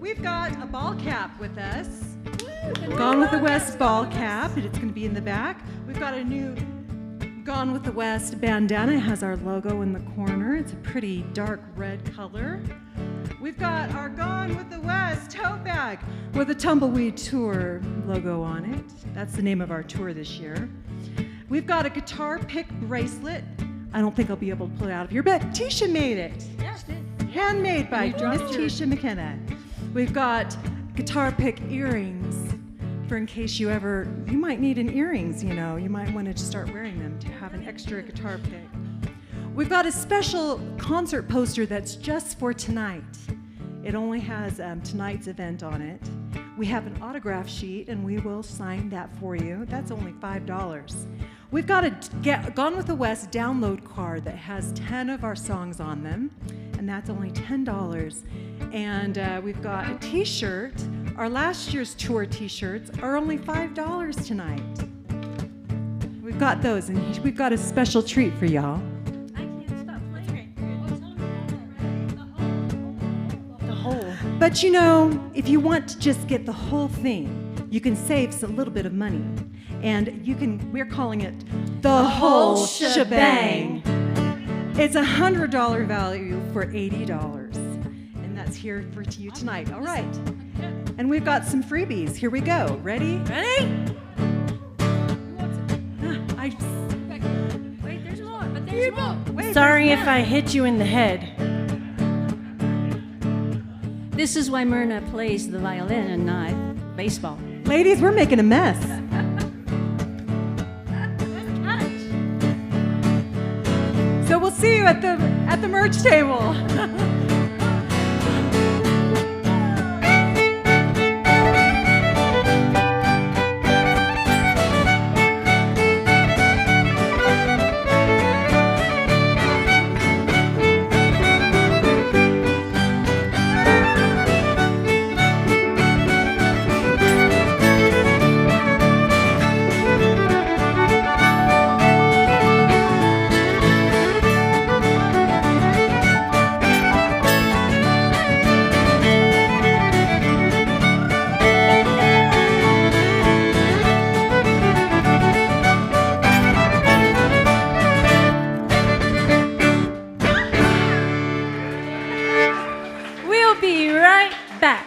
S5: We've got a ball cap with us. Gone with the West ball cap, and it's going to be in the back. We've got a new Gone with the West bandana. It has our logo in the corner. It's a pretty dark red color. We've got our Gone with the West tote bag with a Tumbleweed Tour logo on it. That's the name of our tour this year. We've got a guitar pick bracelet. I don't think I'll be able to pull it out of here, but Tisha made it.
S2: Yes,
S5: Handmade by
S2: You dropped
S5: Miss
S2: your-
S5: Tisha McKenna. We've got guitar pick earrings for in case you might need an earrings, you know. You might want to just start wearing them to have an extra guitar pick. We've got a special concert poster that's just for tonight. It only has tonight's event on it. We have an autograph sheet, and we will sign that for you. That's only $5. We've got a Gone with the West download card that has 10 of our songs on them, and that's only $10. And we've got a T-shirt. Our last year's tour T-shirts are only $5 tonight. We've got those, and we've got a special treat for y'all.
S3: I can't stop playing.
S4: The whole.
S5: But you know, if you want to just get the whole thing, you can save a little bit of money. And we're calling it the whole shebang. It's a $100 value for $80. And that's here for you tonight. All right. And we've got some freebies. Here we go. Ready?
S4: Ready?
S3: Wait, there's more, but there's more.
S5: Wait,
S4: Sorry if I hit you in the head.
S3: This is why Merna plays the violin and not baseball.
S5: ladies, we're making a mess. So we'll see you at the merch table. back.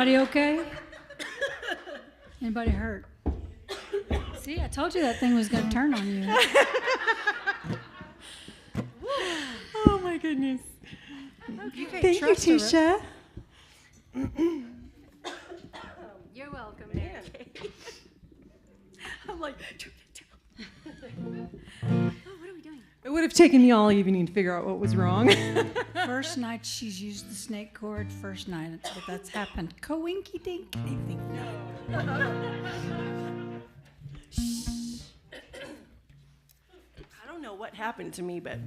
S2: Everybody okay? Anybody hurt? See, I told you that thing was going to turn on you.
S4: Oh my goodness.
S5: Thank you, Tisha.
S3: You're welcome, Mary.
S4: I'm like,
S3: What are we doing?
S5: It would have taken me all evening to figure out what was wrong.
S2: First night she's used the snake cord. First night but that's happened. Coinky dink. They think no.
S4: I don't know what happened to me, but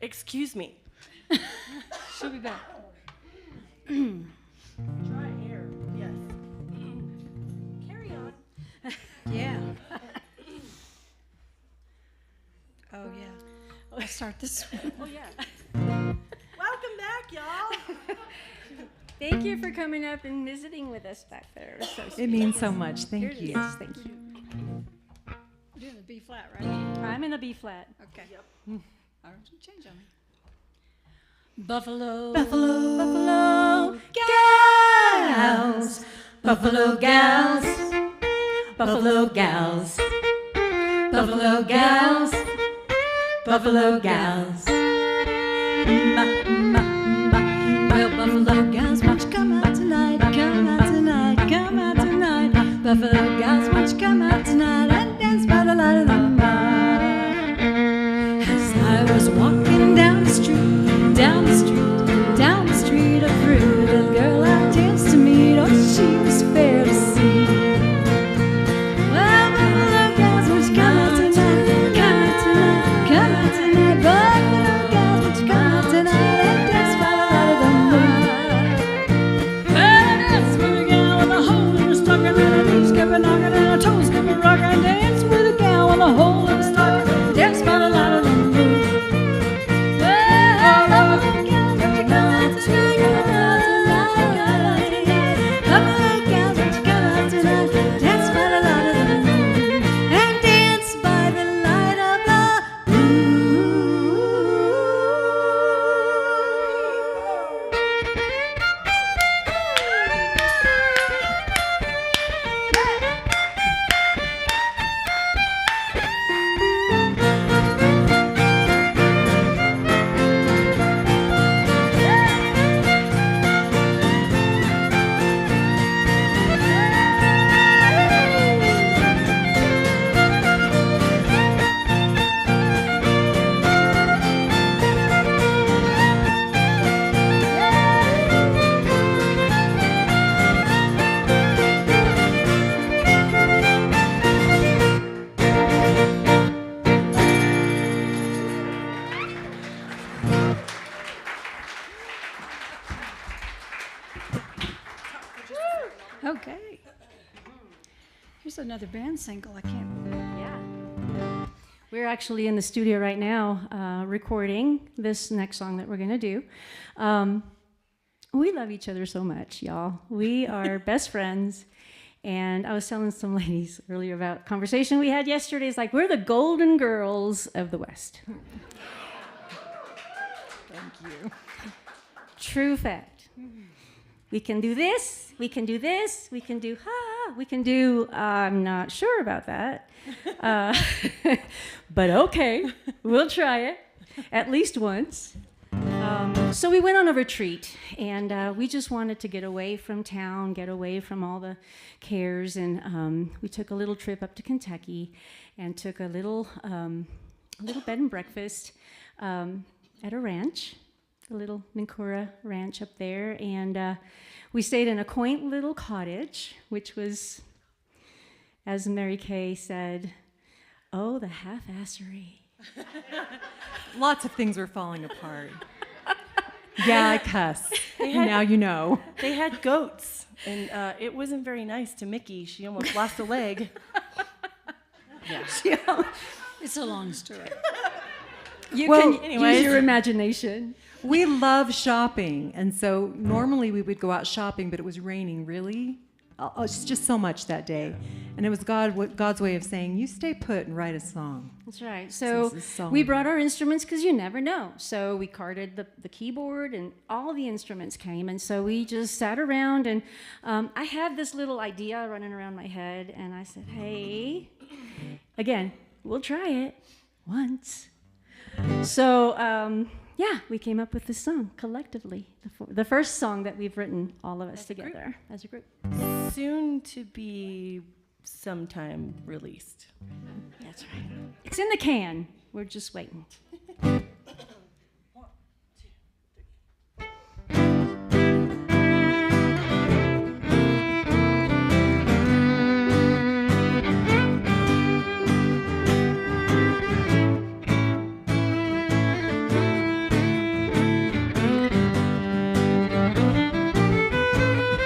S4: excuse me.
S2: She'll be back.
S4: Dry hair, yes. Carry on.
S2: Yeah. Oh yeah. I'll start this one.
S4: Oh yeah. Welcome back, y'all.
S3: Thank you for coming up and visiting with us back there. It was so sweet.
S5: It means so much.
S3: Here
S5: Thank
S3: it
S5: you.
S3: is. Thank you.
S2: You're doing the B flat, right?
S3: I'm in a B flat.
S2: Okay. Yep. I don't change on me. Buffalo.
S5: Buffalo.
S3: Buffalo gals. Buffalo gals. Buffalo gals. Buffalo gals. Buffalo gals.
S2: Well, Buffalo gals, won't you come out tonight? Come out tonight. Come out tonight. Buffalo gals, won't you come out tonight and dance by the light of the moon? As I was walking down the street, down the street, down the street, a pretty little girl I danced to meet. Oh, she was fair to see. Well, Buffalo gals, won't you come out tonight? Come out tonight. Come out tonight. Buffalo gals, won't you come out tonight and dance by the light of the moon? Dance with a gal with a hole in her stocking and her knees kept a knocking and her toes kept a rocking. Dance with a gal with a hole in her stocking, dance by the light of the moon. Well, Buffalo gals, won't you come out tonight? Come out tonight. Buffalo gals, won't you come out tonight? Dance by the light of the moon. And dance by the light of the Okay. Here's another band single. I can't.
S3: Yeah. We're actually in the studio right now recording this next song that we're going to do. We love each other so much, y'all. We are best friends. And I was telling some ladies earlier about a conversation we had yesterday. It's like, we're the Golden Girls of the West.
S5: Thank you.
S3: True fact. We can do this, we can do this, we can do we can do, I'm not sure about that. But okay, we'll try it at least once. So we went on a retreat, and we just wanted to get away from town, get away from all the cares, and we took a little trip up to Kentucky and took a little bed and breakfast at a ranch, a little Nincura ranch up there, and we stayed in a quaint little cottage, which was, as Mary Kay said, oh, the half-assery.
S5: Lots of things were falling apart. Yeah, I cuss. Now you know.
S4: They had goats, and it wasn't very nice to Mickey. She almost lost a leg. Yeah.
S2: It's a long story.
S3: You
S5: Well,
S3: can
S4: anyways.
S3: use your imagination.
S5: We love shopping, and so normally we would go out shopping, but it was raining really It's just so much that day. And it was God's way of saying, you stay put and write a song.
S3: That's right. So
S5: This is a song.
S3: we brought our instruments because you never know. So we carted the keyboard and all the instruments came. And so we just sat around and I had this little idea running around my head. And I said, hey, again, we'll try it once. So, yeah, we came up with this song collectively. The first song that we've written, all of us together as a group.
S4: Soon to be sometime released.
S3: That's right. It's in the can. We're just waiting.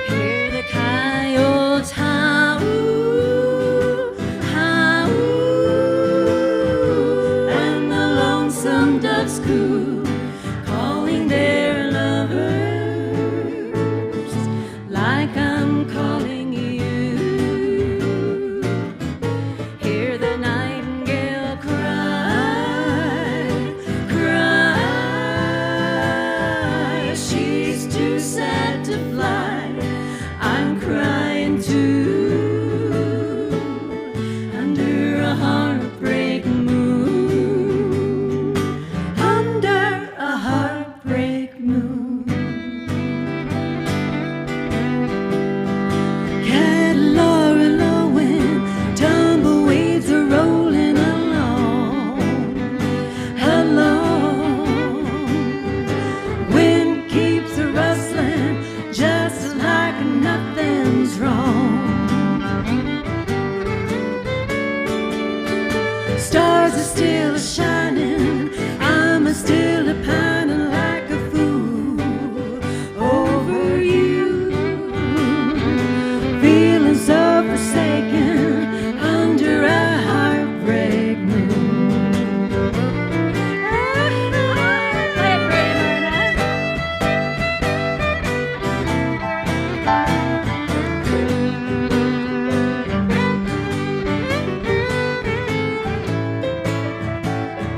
S3: Hear the coyotes howl, howl, and the lonesome doves coo, calling their lovers like I'm calling you. Hear the nightingale cry, cry. She's too sad to fly. I'm crying too, under a heartbreak moon, under a heartbreak moon. Catalora lowing, tumbleweeds are rolling along, along. Wind keeps a rustling, just like nothing's wrong. Stars are still shining, I'm still a pining like a fool over you. Feeling so forsaken under a heartbreak moon. Play it for you, Merna.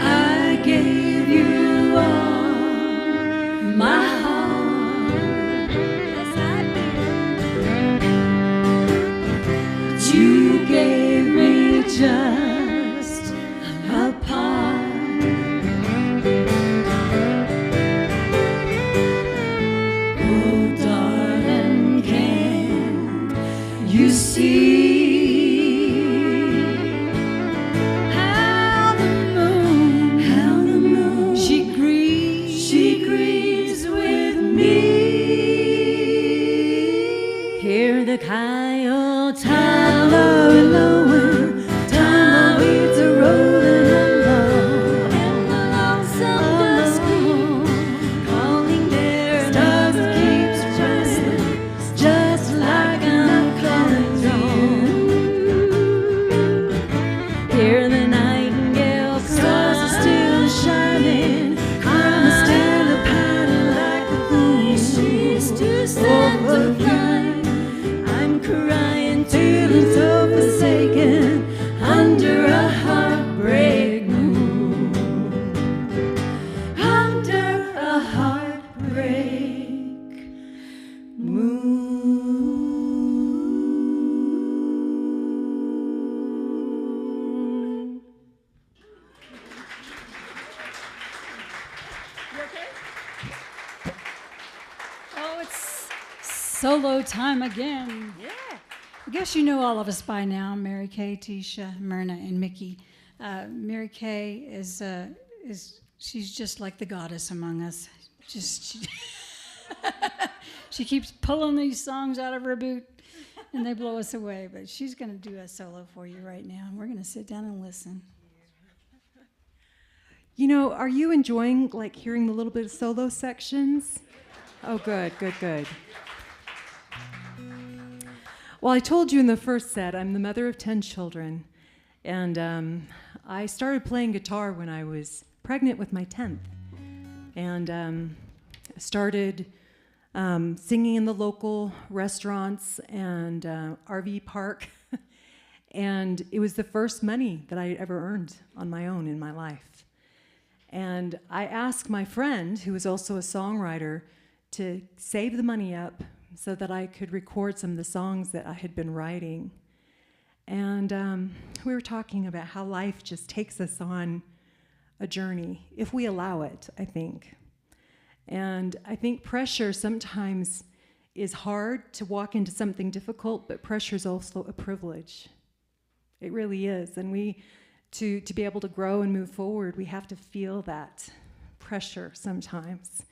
S3: I gave you all my heart. Yes, I did. But you gave me just a part. Oh, darling, can't you see how the moon, she grieves with me. Hear the coyotes howl, lowing, tumbleweeds are rolling along, and the lonesome doves coo, calling their stars keeps rising, just like I'm calling you. Hear the nightingale cry, stars are still shining, I'm still a pining like a fool. She's too sad to fly. I'm crying, feeling so forsaken under a heartbreak moon, under a heartbreak moon.
S2: Oh, it's solo time again. Yeah. I guess you know all of us by now, Mary Kay, Tisha, Merna, and Mickey. Mary Kay is she's just like the goddess among us. She keeps pulling these songs out of her boot, and they blow us away. But she's going to do a solo for you right now, and we're going to sit down and listen.
S5: You know, are you enjoying like hearing the little bit of solo sections? Oh, good, good, good. Well, I told you in the first set, I'm the mother of 10 children, and I started playing guitar when I was pregnant with my 10th. And started singing in the local restaurants and RV park. And it was the first money that I had ever earned on my own in my life. And I asked my friend, who was also a songwriter, to save the money up so that I could record some of the songs that I had been writing. And we were talking about how life just takes us on a journey, if we allow it, I think. And I think pressure sometimes is hard to walk into something difficult, but pressure is also a privilege. It really is. And to be able to grow and move forward, we have to feel that pressure sometimes.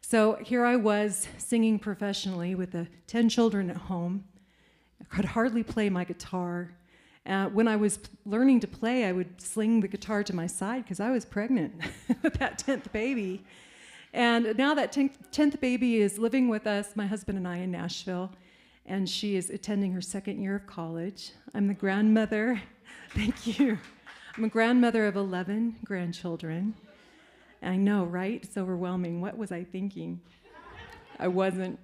S5: So here I was singing professionally with 10 children at home. I could hardly play my guitar. When I was learning to play, I would sling the guitar to my side because I was pregnant with that 10th baby. And now that 10th baby is living with us, my husband and I, in Nashville, and she is attending her second year of college. I'm the grandmother. Thank you. I'm a grandmother of 11 grandchildren. I know, right? It's overwhelming. What was I thinking? I wasn't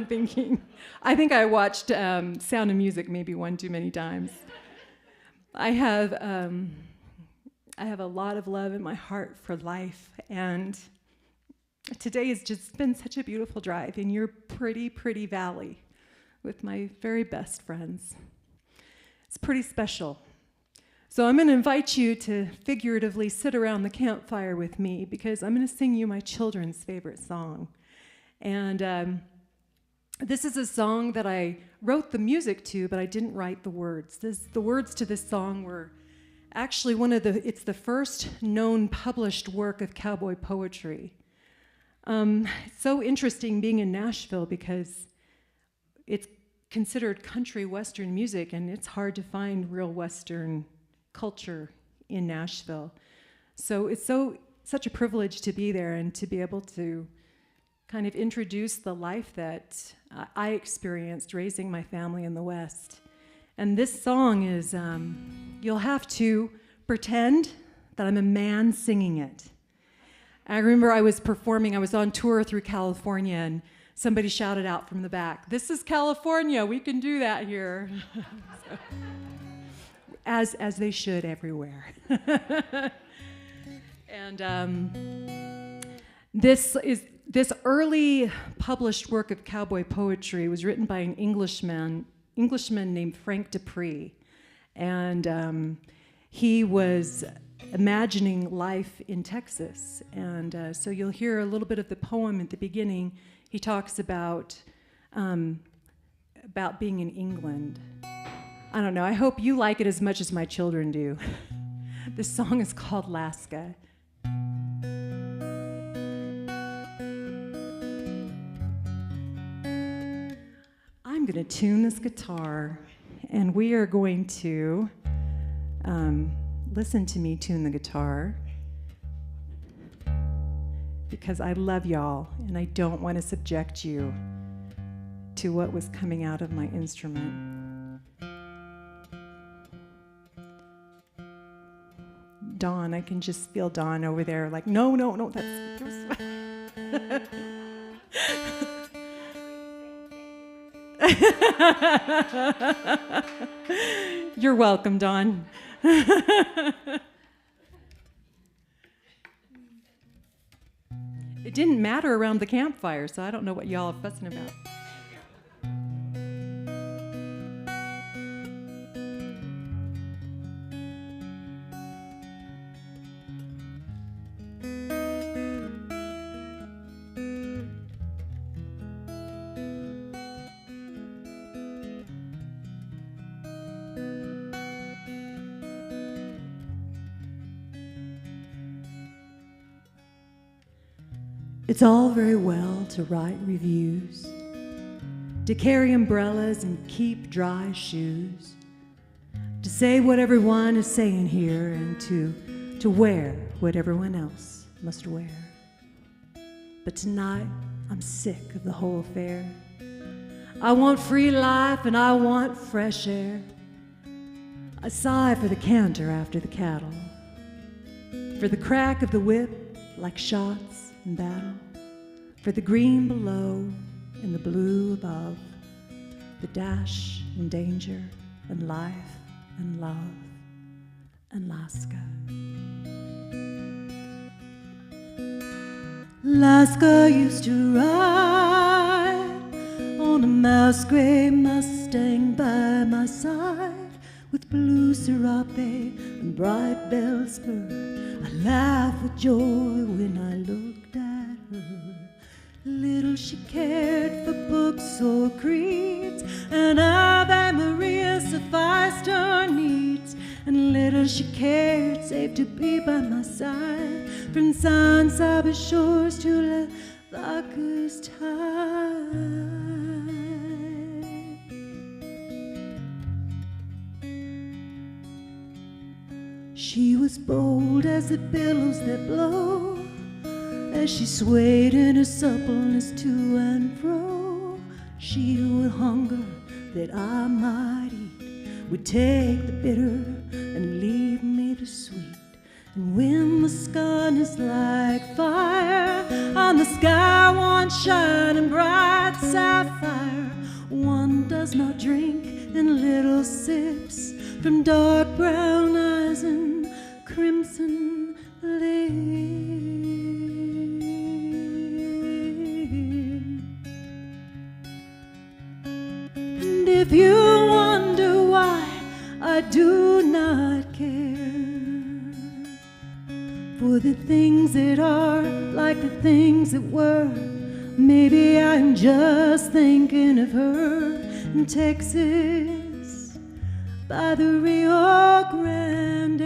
S5: thinking. I think I watched Sound of Music maybe one too many times. I have a lot of love in my heart for life, and today has just been such a beautiful drive in your pretty, pretty valley with my very best friends. It's pretty special. So I'm going to invite you to figuratively sit around the campfire with me because I'm going to sing you my children's favorite song. And this is a song that I wrote the music to, but I didn't write the words. The words to this song were actually it's the first known published work of cowboy poetry. It's so interesting being in Nashville because it's considered country western music, and it's hard to find real western culture in Nashville. So it's such a privilege to be there and to be able to kind of introduce the life that I experienced raising my family in the West. And this song is, you'll have to pretend that I'm a man singing it. I remember I was on tour through California, and somebody shouted out from the back, "This is California, we can do that here." So, as they should everywhere. And this early published work of cowboy poetry was written by an Englishman named Frank Dupree, and he was imagining life in Texas. And so you'll hear a little bit of the poem at the beginning. He talks about being in England. I don't know. I hope you like it as much as my children do. This song is called Alaska. I'm going to tune this guitar, and we are going to listen to me tune the guitar because I love y'all, and I don't want to subject you to what was coming out of my instrument. Dawn, I can just feel Dawn over there like, no, that's... You're welcome, Dawn. It didn't matter around the campfire, so I don't know what y'all are fussing about. It's all very well to write reviews, to carry umbrellas and keep dry shoes, to say what everyone is saying here and to wear what everyone else must wear. But tonight, I'm sick of the whole affair. I want free life and I want fresh air. A sigh for the canter after the cattle, for the crack of the whip like shots in battle, for the green below and the blue above, the dash and danger and life and love and Laska. Laska used to ride on a mouse gray Mustang by my side, with blue serape and bright bell spur. I laughed with joy when I looked at her. Little she cared for books or creeds, and Ave Maria sufficed her needs. And little she cared save to be by my side, from San Saba shores to La Vaca's tide. She was bold as the billows that blow, as she swayed in her suppleness to and fro. She would hunger that I might eat, would take the bitter and leave me the sweet. And when the sun is like fire on the sky, one shining bright sapphire, one does not drink in little sips from dark brown eyes and crimson lips. And if you wonder why I do not care for the things that are like the things that were, maybe I'm just thinking of her in Texas by the Rio Grande.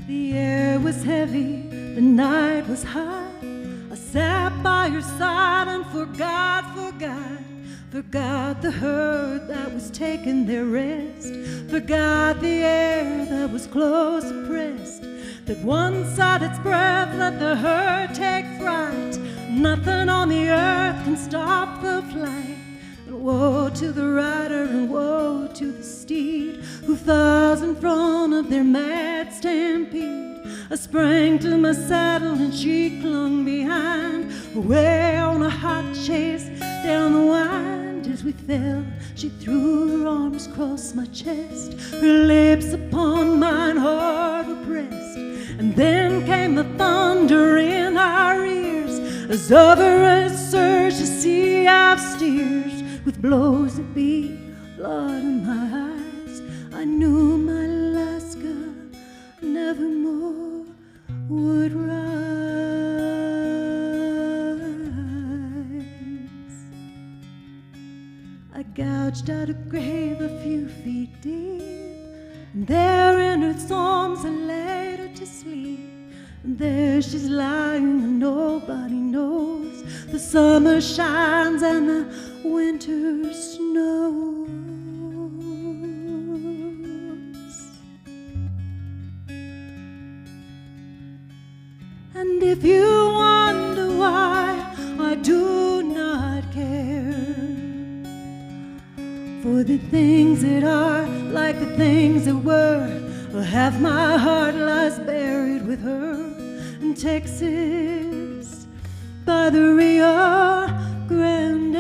S5: The air was heavy, the night was high. I sat by her side and forgot the herd that was taking their rest, forgot the air that was close pressed, that once at its breath let the herd take fright. Nothing on the earth can stop the flight. And woe to the rider and woe to the steed who falls in front of their mad stampede. I sprang to my saddle and she clung behind, away on a hot chase down the wind. As we fell, she threw her arms across my chest, her lips upon mine hard were pressed. And then came the thunder in our ears, as over us surged a sea of steers, with blows that beat blood in my eyes. I knew my Alaska nevermore would rise. I gouged out a grave a few feet deep, and there in her arms I laid her to sleep. And there she's lying and nobody knows. The summer shines and the winter snows. And if you wonder why I do not care for the things that are like the things that were, well, half my heart lies buried with her in Texas by the Rio Grande.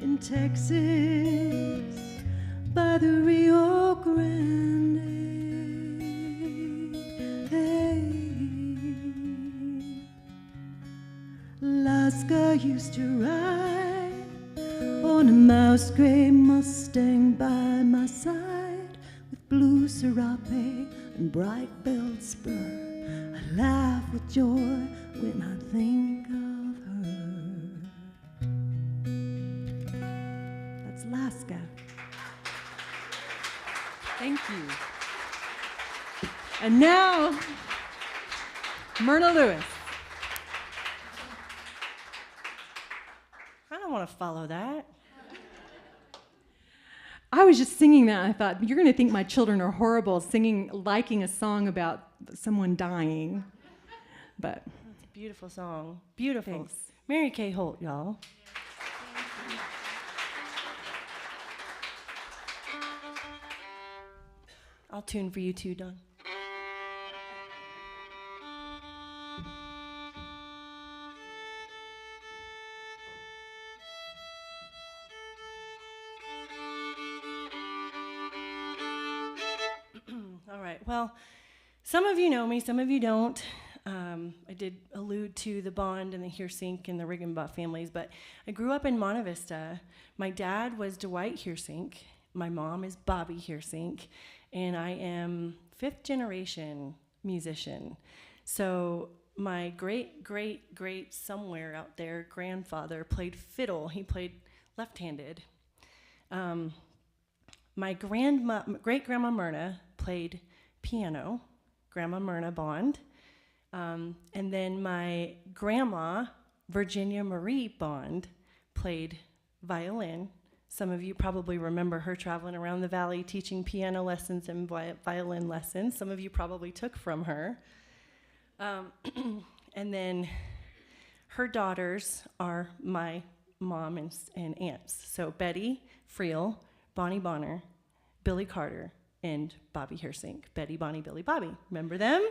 S5: In Texas by the Rio Grande. Alaska used to ride on a mouse gray Mustang by my side, with blue serape and bright belt spur. I laugh with joy when I think of her. That's Alaska. Thank you. And now, Merna Lewis.
S4: I don't want to follow that.
S5: I was just singing that, and I thought, you're going to think my children are horrible liking a song about someone dying. But
S4: It's a beautiful song. Beautiful.
S5: Thanks.
S4: Mary Kay Holt, y'all. I'll tune for you too, Don. All right, well, some of you know me, some of you don't. I did allude to the Bond and the Heersink and the Riggenbach families, but I grew up in Monte Vista. My dad was Dwight Heersink. My mom is Bobbie Heersink, and I am fifth generation musician. So my great somewhere out there grandfather played fiddle. He played left-handed. My great-grandma Merna played piano, Grandma Merna Bond. And then my grandma, Virginia Marie Bond, played violin. Some of you probably remember her traveling around the valley teaching piano lessons and violin lessons. Some of you probably took from her. And then her daughters are my mom and aunts. So Bettie Freel, Bonnie Bonner, Billy Carter, and Bobbie Heersink. Bettie, Bonnie, Billy, Bobbie. Remember them?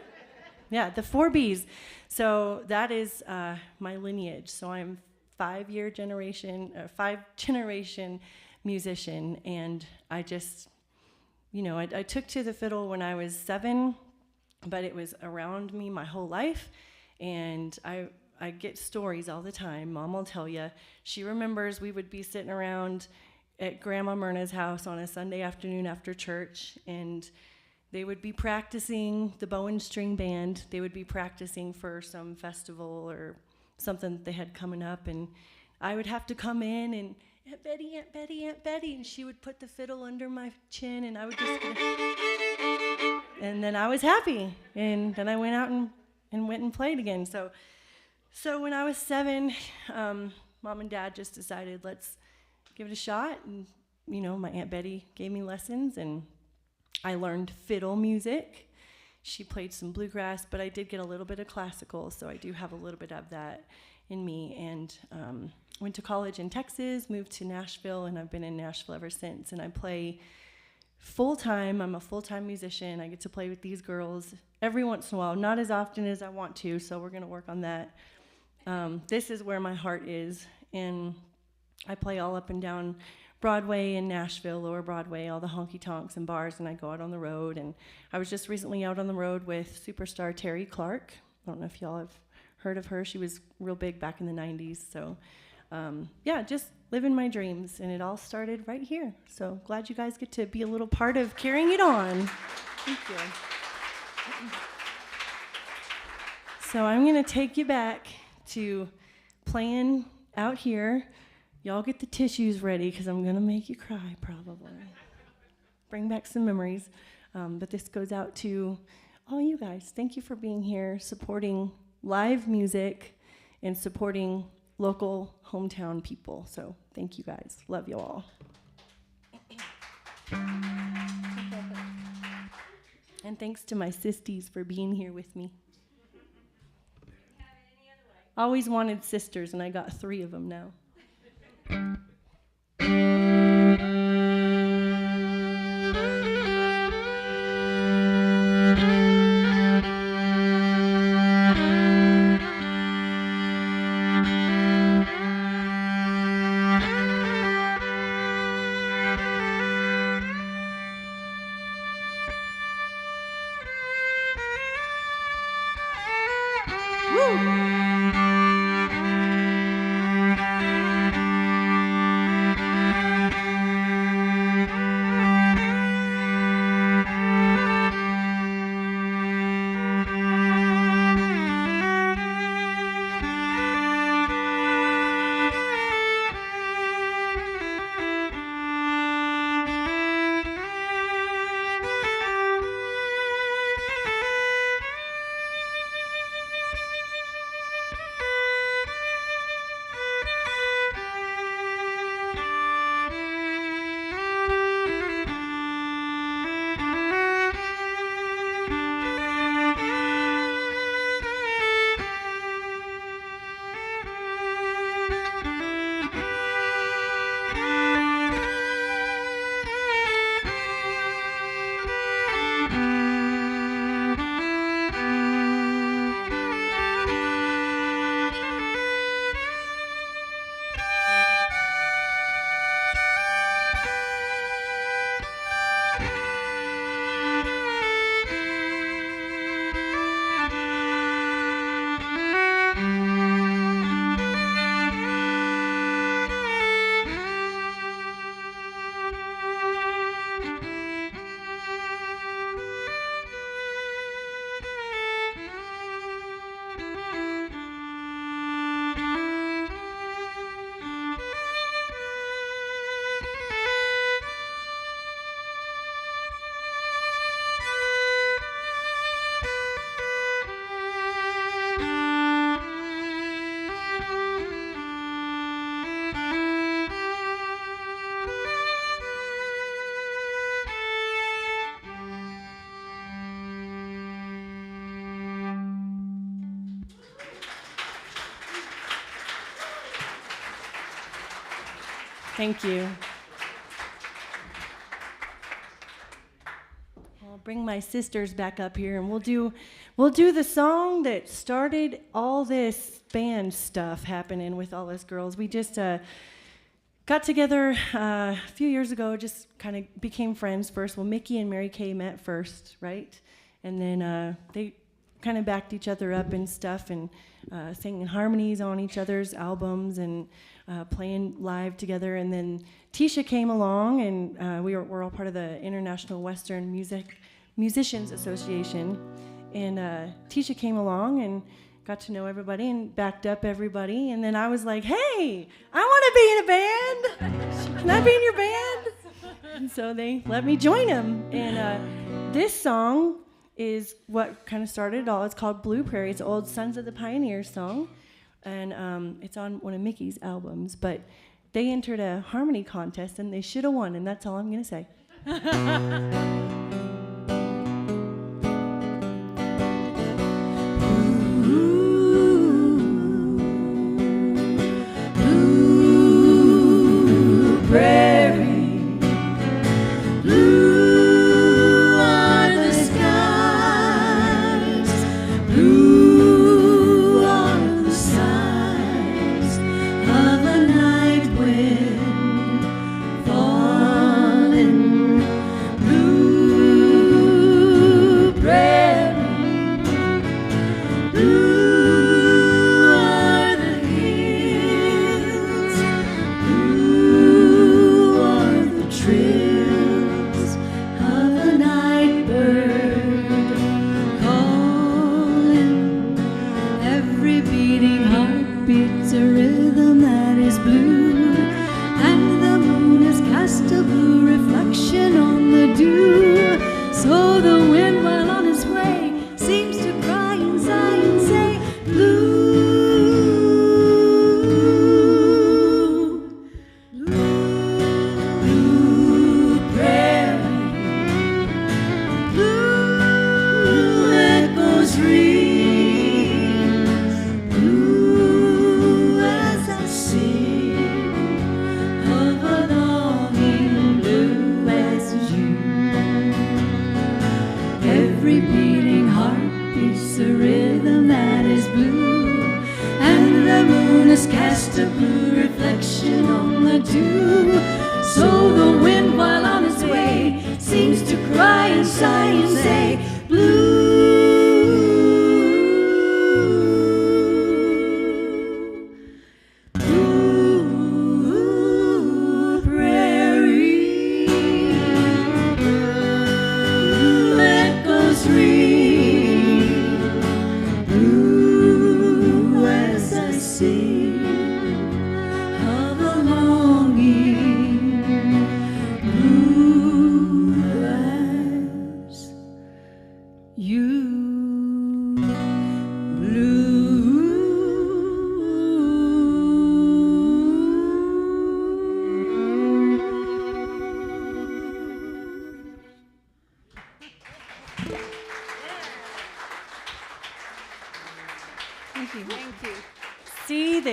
S4: Yeah, the 4 Bs. So that is my lineage. So I'm five generation musician, and I just, I took to the fiddle when I was 7, but it was around me my whole life, and I get stories all the time. Mom will tell you. She remembers we would be sitting around at Grandma Merna's house on a Sunday afternoon after church, and they would be practicing, the Bowen String Band, they would be practicing for some festival or something that they had coming up, and I would have to come in and, Aunt Bettie, Aunt Bettie, Aunt Bettie, and she would put the fiddle under my chin, and I would just and then I was happy, and then I went out and went and played again. So when I was 7, Mom and Dad just decided, let's give it a shot, and my Aunt Bettie gave me lessons, and I learned fiddle music. She played some bluegrass, but I did get a little bit of classical, so I do have a little bit of that in me. And went to college in Texas, moved to Nashville, and I've been in Nashville ever since. And I play full-time. I'm a full-time musician. I get to play with these girls every once in a while, not as often as I want to, so we're going to work on that. This is where my heart is, and I play all up and down Broadway in Nashville, Lower Broadway, all the honky-tonks and bars, and I go out on the road. And I was just recently out on the road with superstar Terri Clark. I don't know if y'all have heard of her. She was real big back in the 90s. So, just living my dreams, and it all started right here. So glad you guys get to be a little part of carrying it on. Thank you. So I'm going to take you back to playing out here. Y'all get the tissues ready, because I'm going to make you cry, probably. Bring back some memories. But this goes out to all you guys. Thank you for being here, supporting live music, and supporting local hometown people. So thank you guys. Love you all. And thanks to my sisters for being here with me. Always wanted sisters, and I got 3 of them now. Thank you. I'll bring my sisters back up here, and we'll do the song that started all this band stuff happening with all us girls. We just got together a few years ago, just kind of became friends first. Well, Mickey and Mary Kay met first, right? And then they kind of backed each other up and stuff, and singing harmonies on each other's albums and playing live together. And then Tisha came along, and we're all part of the International Western Musicians Association. And Tisha came along and got to know everybody and backed up everybody. And then I was like, hey, I want to be in a band. Can I be in your band? And so they let me join them. And this song is what kind of started it all. It's called Blue Prairie. It's an old Sons of the Pioneers song. And it's on one of Mickey's albums. But they entered a harmony contest, and they should have won. And that's all I'm going to say.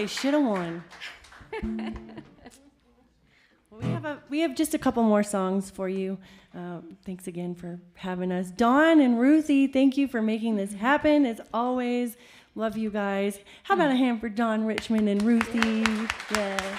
S4: Should have won. We have just a couple more songs for you. Thanks again for having us. Dawn and Ruthie, thank you for making this happen. As always, love you guys. How about a hand for Dawn Richmond and Ruthie? Yeah.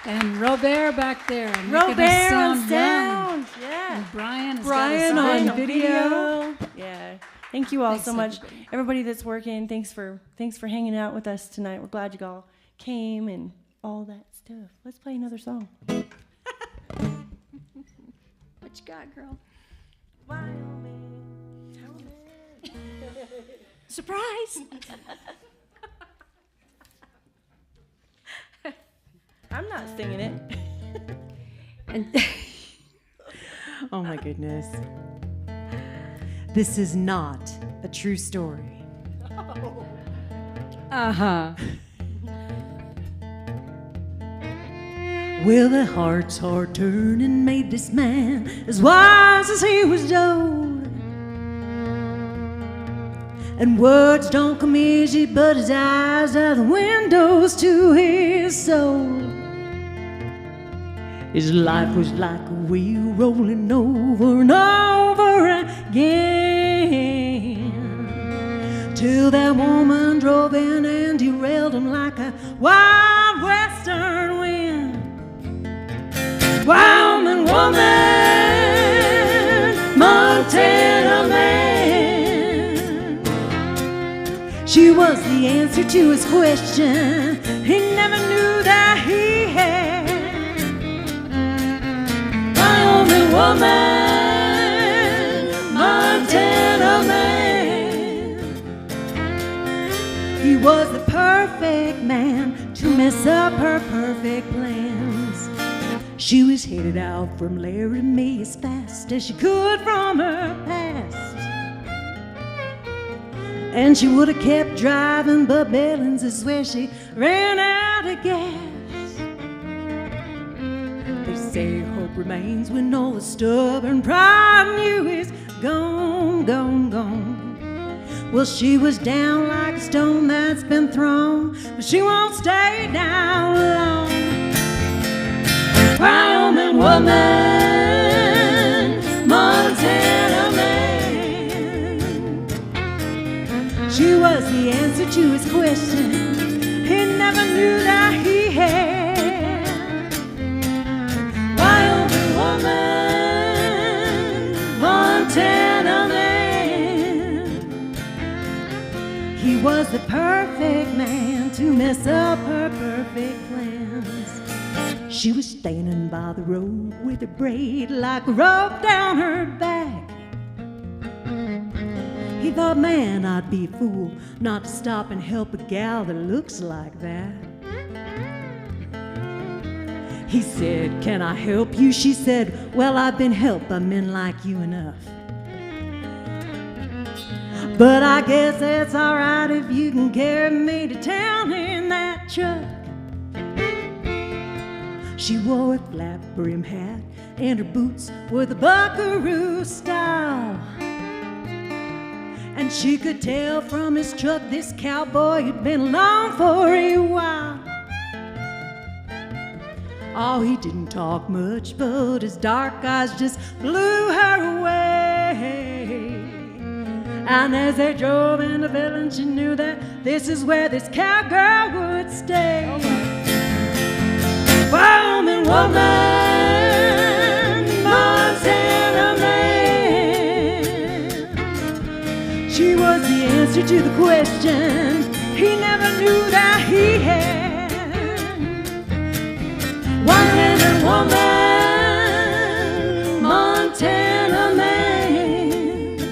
S6: And Robert back there.
S4: Robert on
S6: sound.
S4: Yeah.
S6: And Brian
S4: on video. Yeah. Thank you all
S6: Thanks,
S4: so much.
S6: everybody.
S4: Everybody that's working, thanks for hanging out with us tonight. We're glad you all came and all that stuff. Let's play another song.
S6: What you got, girl?
S5: Surprise!
S4: I'm not singing it.
S5: And oh my goodness. This is not a true story.
S6: Uh-huh.
S5: Well, the heart's hard turning made this man as wise as he was old. And words don't come easy, but his eyes are the windows to his soul.
S3: His life was like a wheel rolling over and over again, till that woman drove in and derailed him like a wild western wind. Wyoming woman, Montana man. She was the answer to his question he never knew that he had. Wyoming woman, Montana man. He was the perfect man to mess up her perfect plans. She was headed out from Laramie as fast as she could from her past, and she would have kept driving, but Billings is where she ran out of gas. They say hope remains when all the stubborn pride in you is gone, gone, gone. Well, she was down like a stone that's been thrown, but she won't stay down long. Wyoming woman, Montana man. She was the answer to his question he never knew that he had. Wyoming woman, Montana man. He was the perfect man to mess up her perfect plans. She was standing by the road with her braid like a rope down her back. He thought, man, I'd be a fool not to stop and help a gal that looks like that. He said, can I help you? She said, well, I've been helped by men like you enough. But I guess that's all right if you can carry me to town in that truck. She wore a flat brim hat and her boots were the buckaroo style. And she could tell from his truck this cowboy had been along for a while. Oh, he didn't talk much, but his dark eyes just blew her away. And as they drove in the village, she knew that this is where this cowgirl would stay. Wyoming woman, Montana man. She was the answer to the question he never knew that he had. Wyoming woman, Montana man.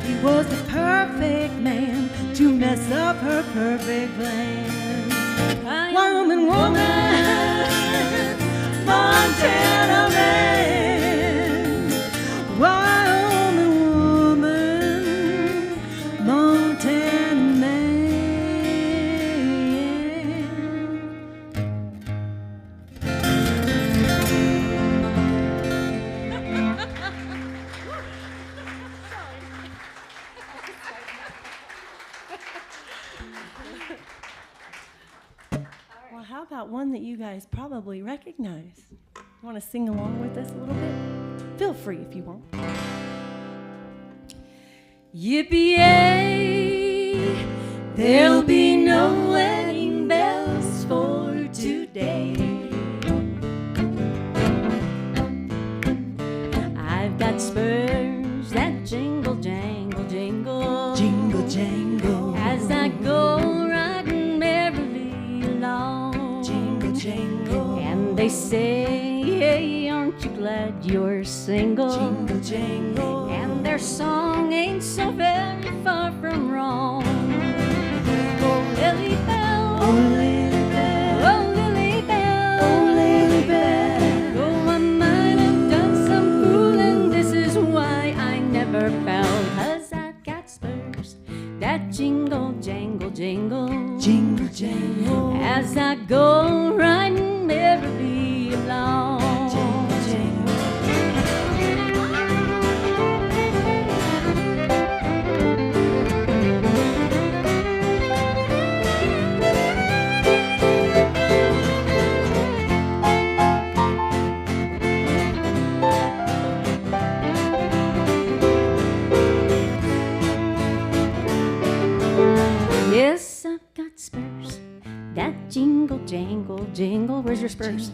S3: He was the perfect man to mess up her perfect plans. Wyoming woman, Montana man. Wyoming woman, Montana man.
S4: Well, how about one that you guys probably recognize? You want to sing along with us a little bit? Feel free if you want.
S3: Yippee-yay, there'll be no wedding bells for today. I've got spurs that jingle, jangle, jingle,
S5: Jingle, jangle.
S3: as I go riding merrily along.
S5: Jingle, jangle.
S3: And they say, hey, aren't you glad you're single?
S5: Jingle, jangle.
S3: And their song ain't so very far from wrong. Oh, Lily Bell,
S5: Oh, Lily Bell.
S3: oh, Lily Bell,
S5: Oh, Lily Bell.
S3: oh, I might have done some fooling. This is why I never fell. 'Cause I've got spurs that jingle, jangle, jingle,
S5: Jingle, jangle.
S3: as I go riding merrily along.
S5: Jingle, jangle.
S3: Here's your spurs.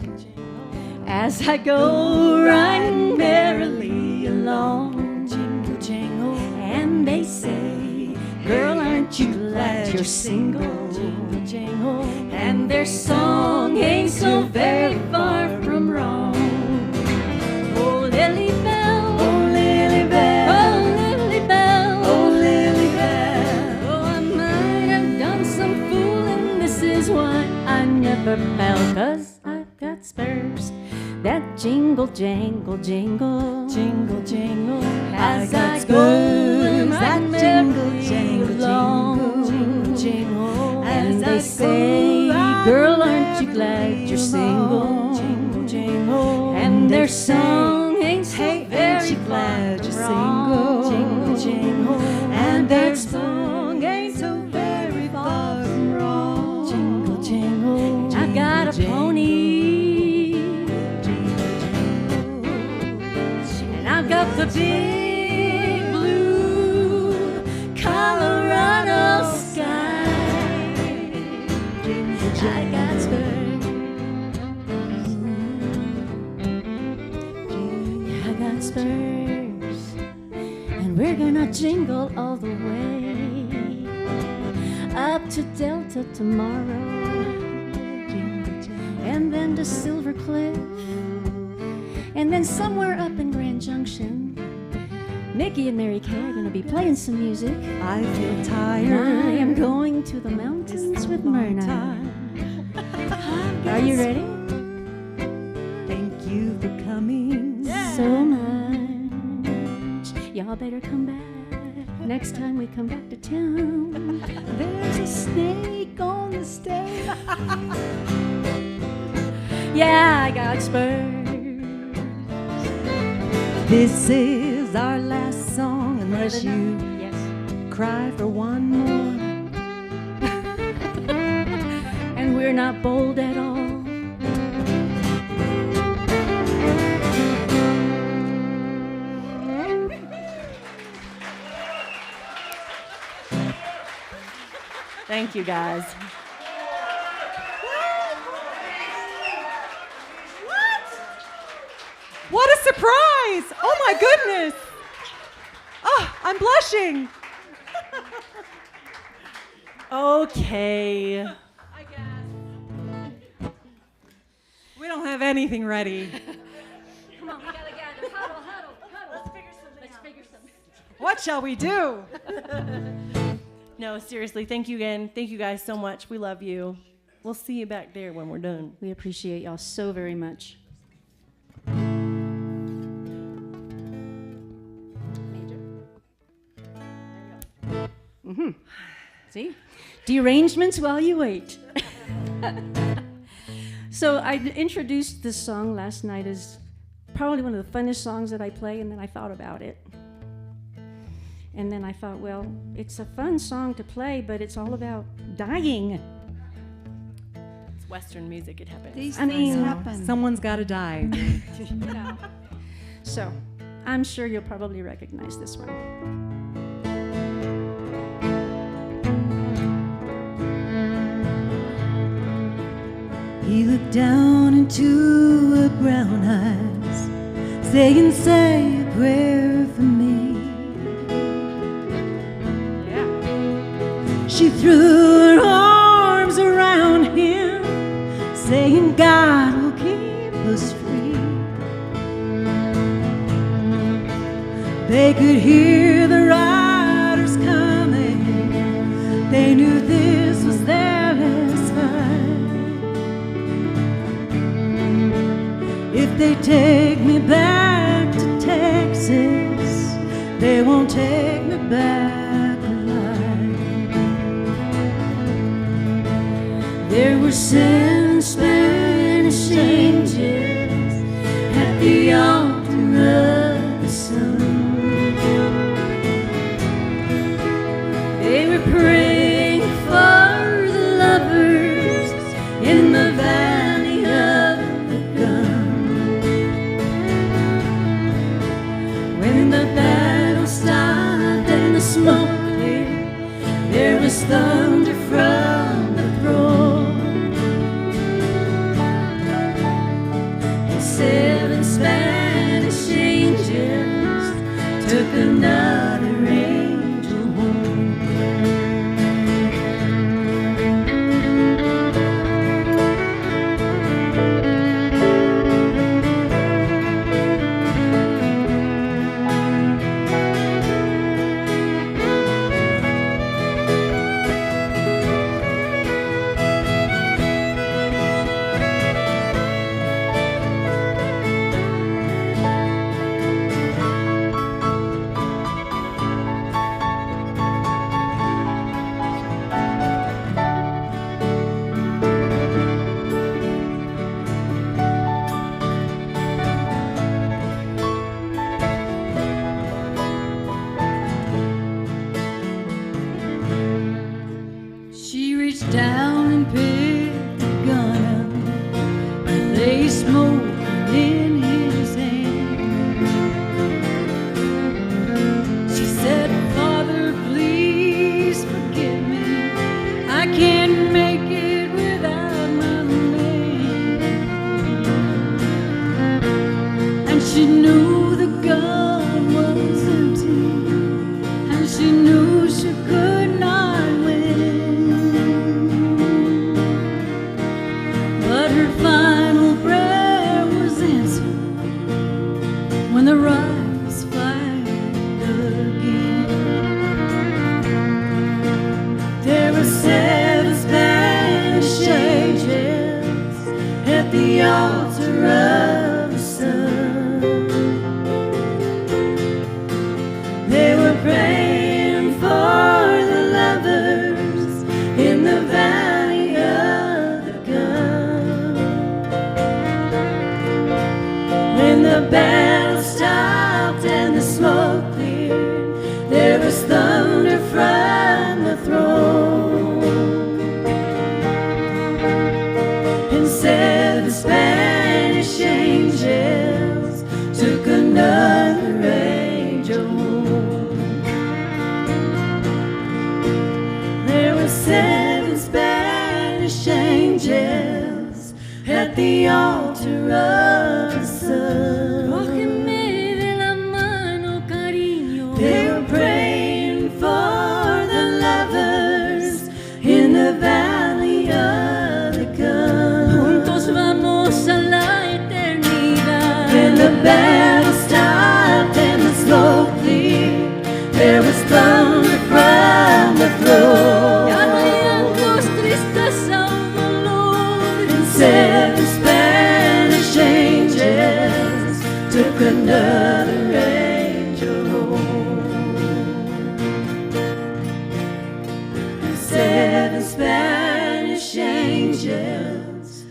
S3: As I go riding merrily along,
S4: Jingle, jingle,
S3: and they say, girl, aren't you glad you're single?
S4: jingle, jingle.
S3: And their song ain't so very far from wrong. Oh, Lily Bell,
S4: Oh, Lily Bell,
S3: oh, Lily Bell,
S4: oh, Lily Bell.
S3: oh, I might have done some fooling. This is why I never fell, 'cause I've got spurs that jingle, jangle, jingle.
S4: Jingle, jingle.
S3: As I
S4: got
S3: go
S4: spurs
S3: that
S4: that
S3: jingle,
S4: jingle,
S3: jangle,
S4: jingle, jingle, jingle.
S3: And
S4: As
S3: they
S4: I
S3: say,
S4: go
S3: girl, aren't you glad you're single?
S4: Jingle, jingle.
S3: And their song ain't so
S4: Hey,
S3: very
S4: aren't you glad you're
S3: wrong.
S4: single? Jingle, jingle.
S3: And their
S4: song ain't so very far from wrong. Jingle, jingle.
S3: I got a pony, and I've got the big blue Colorado sky. I got spurs. I got spurs, and we're gonna jingle all the way up to Delta tomorrow, and then to Silver Cliff, and then somewhere up in Grand Junction. Nikki and Mary Kay are gonna be playing some music.
S5: I feel
S3: And
S5: tired.
S3: I am going to the mountains with Merna. Are you ready?
S5: Thank you for coming.
S3: So much. Y'all better come back next time we come back to town. There's a snake on the stage. Yeah, I got spurs.
S5: This is our last song, unless you
S3: Yes.
S5: cry for one more.
S3: And we're not bold at all.
S4: Thank you, guys.
S5: What a surprise! Oh my goodness! Oh, I'm blushing.
S4: Okay.
S5: We don't have anything ready.
S3: Come on, we gotta gather. Huddle, huddle, huddle. Let's figure something.
S5: What shall we do?
S4: No, seriously, thank you again. Thank you guys so much. We love you. We'll see you back there when we're done.
S3: We appreciate y'all so very much. Major. There you go. See? Derangements while you wait. So I introduced this song last night as probably one of the funnest songs that I play, and then I thought about it. And then I thought, well, it's a fun song to play, but it's all about dying.
S4: It's Western music. It happens.
S2: These
S3: I mean,
S2: things happen.
S5: Someone's got to die.
S3: You know. So I'm sure you'll probably recognize this one.
S5: He looked down into her brown eyes, saying, say a prayer for me. She threw her arms around him, saying, God will keep us free. They could hear the riders coming. They knew this was their last fight. If they take me back to Texas, they won't take me back alive. There were 7 Spanish angels at the altar of the sun. They were praying for the lovers in the valley of the gun. When the battle stopped and the smoke cleared, there was thunder from the throne.
S3: another angel home. She reached down and picked the gun up that lay smoking in his hand. She said, Father, please forgive me. I can't make it without my man. And she knew the gun was empty, and she knew she could not win. But her final prayer was answered when the rifles fired again. There were 7 Spanish angels at the altar of the sun. They were praying for the lovers in the valley of the gun. When the battle stopped and the smoke cleared, there was thunder from the throne. And 7 Spanish angels took another angel home. There were 7 Spanish angels at the altar of the sun. They were praying for the lovers in the valley of the gun. Juntos vamos a la eternidad. When the battle stopped and the smoke cleared, there was thunder from the throne. Ya no hay llantos, tristeza o dolor. And 7 Spanish angels took another angel home. And 7 Spanish angels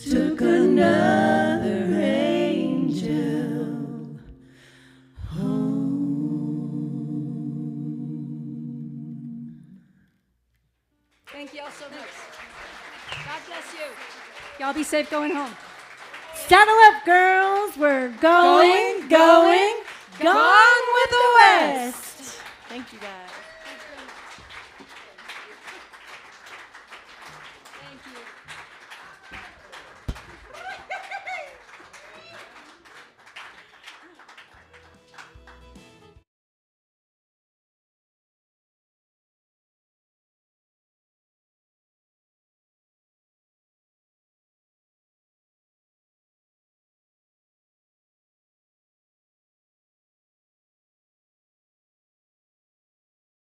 S3: took another angel home.
S6: Thank you all so much. God bless you. Y'all be safe going home.
S4: Saddle up, girls. We're going with the West. Thank you, guys.
S6: Thank you.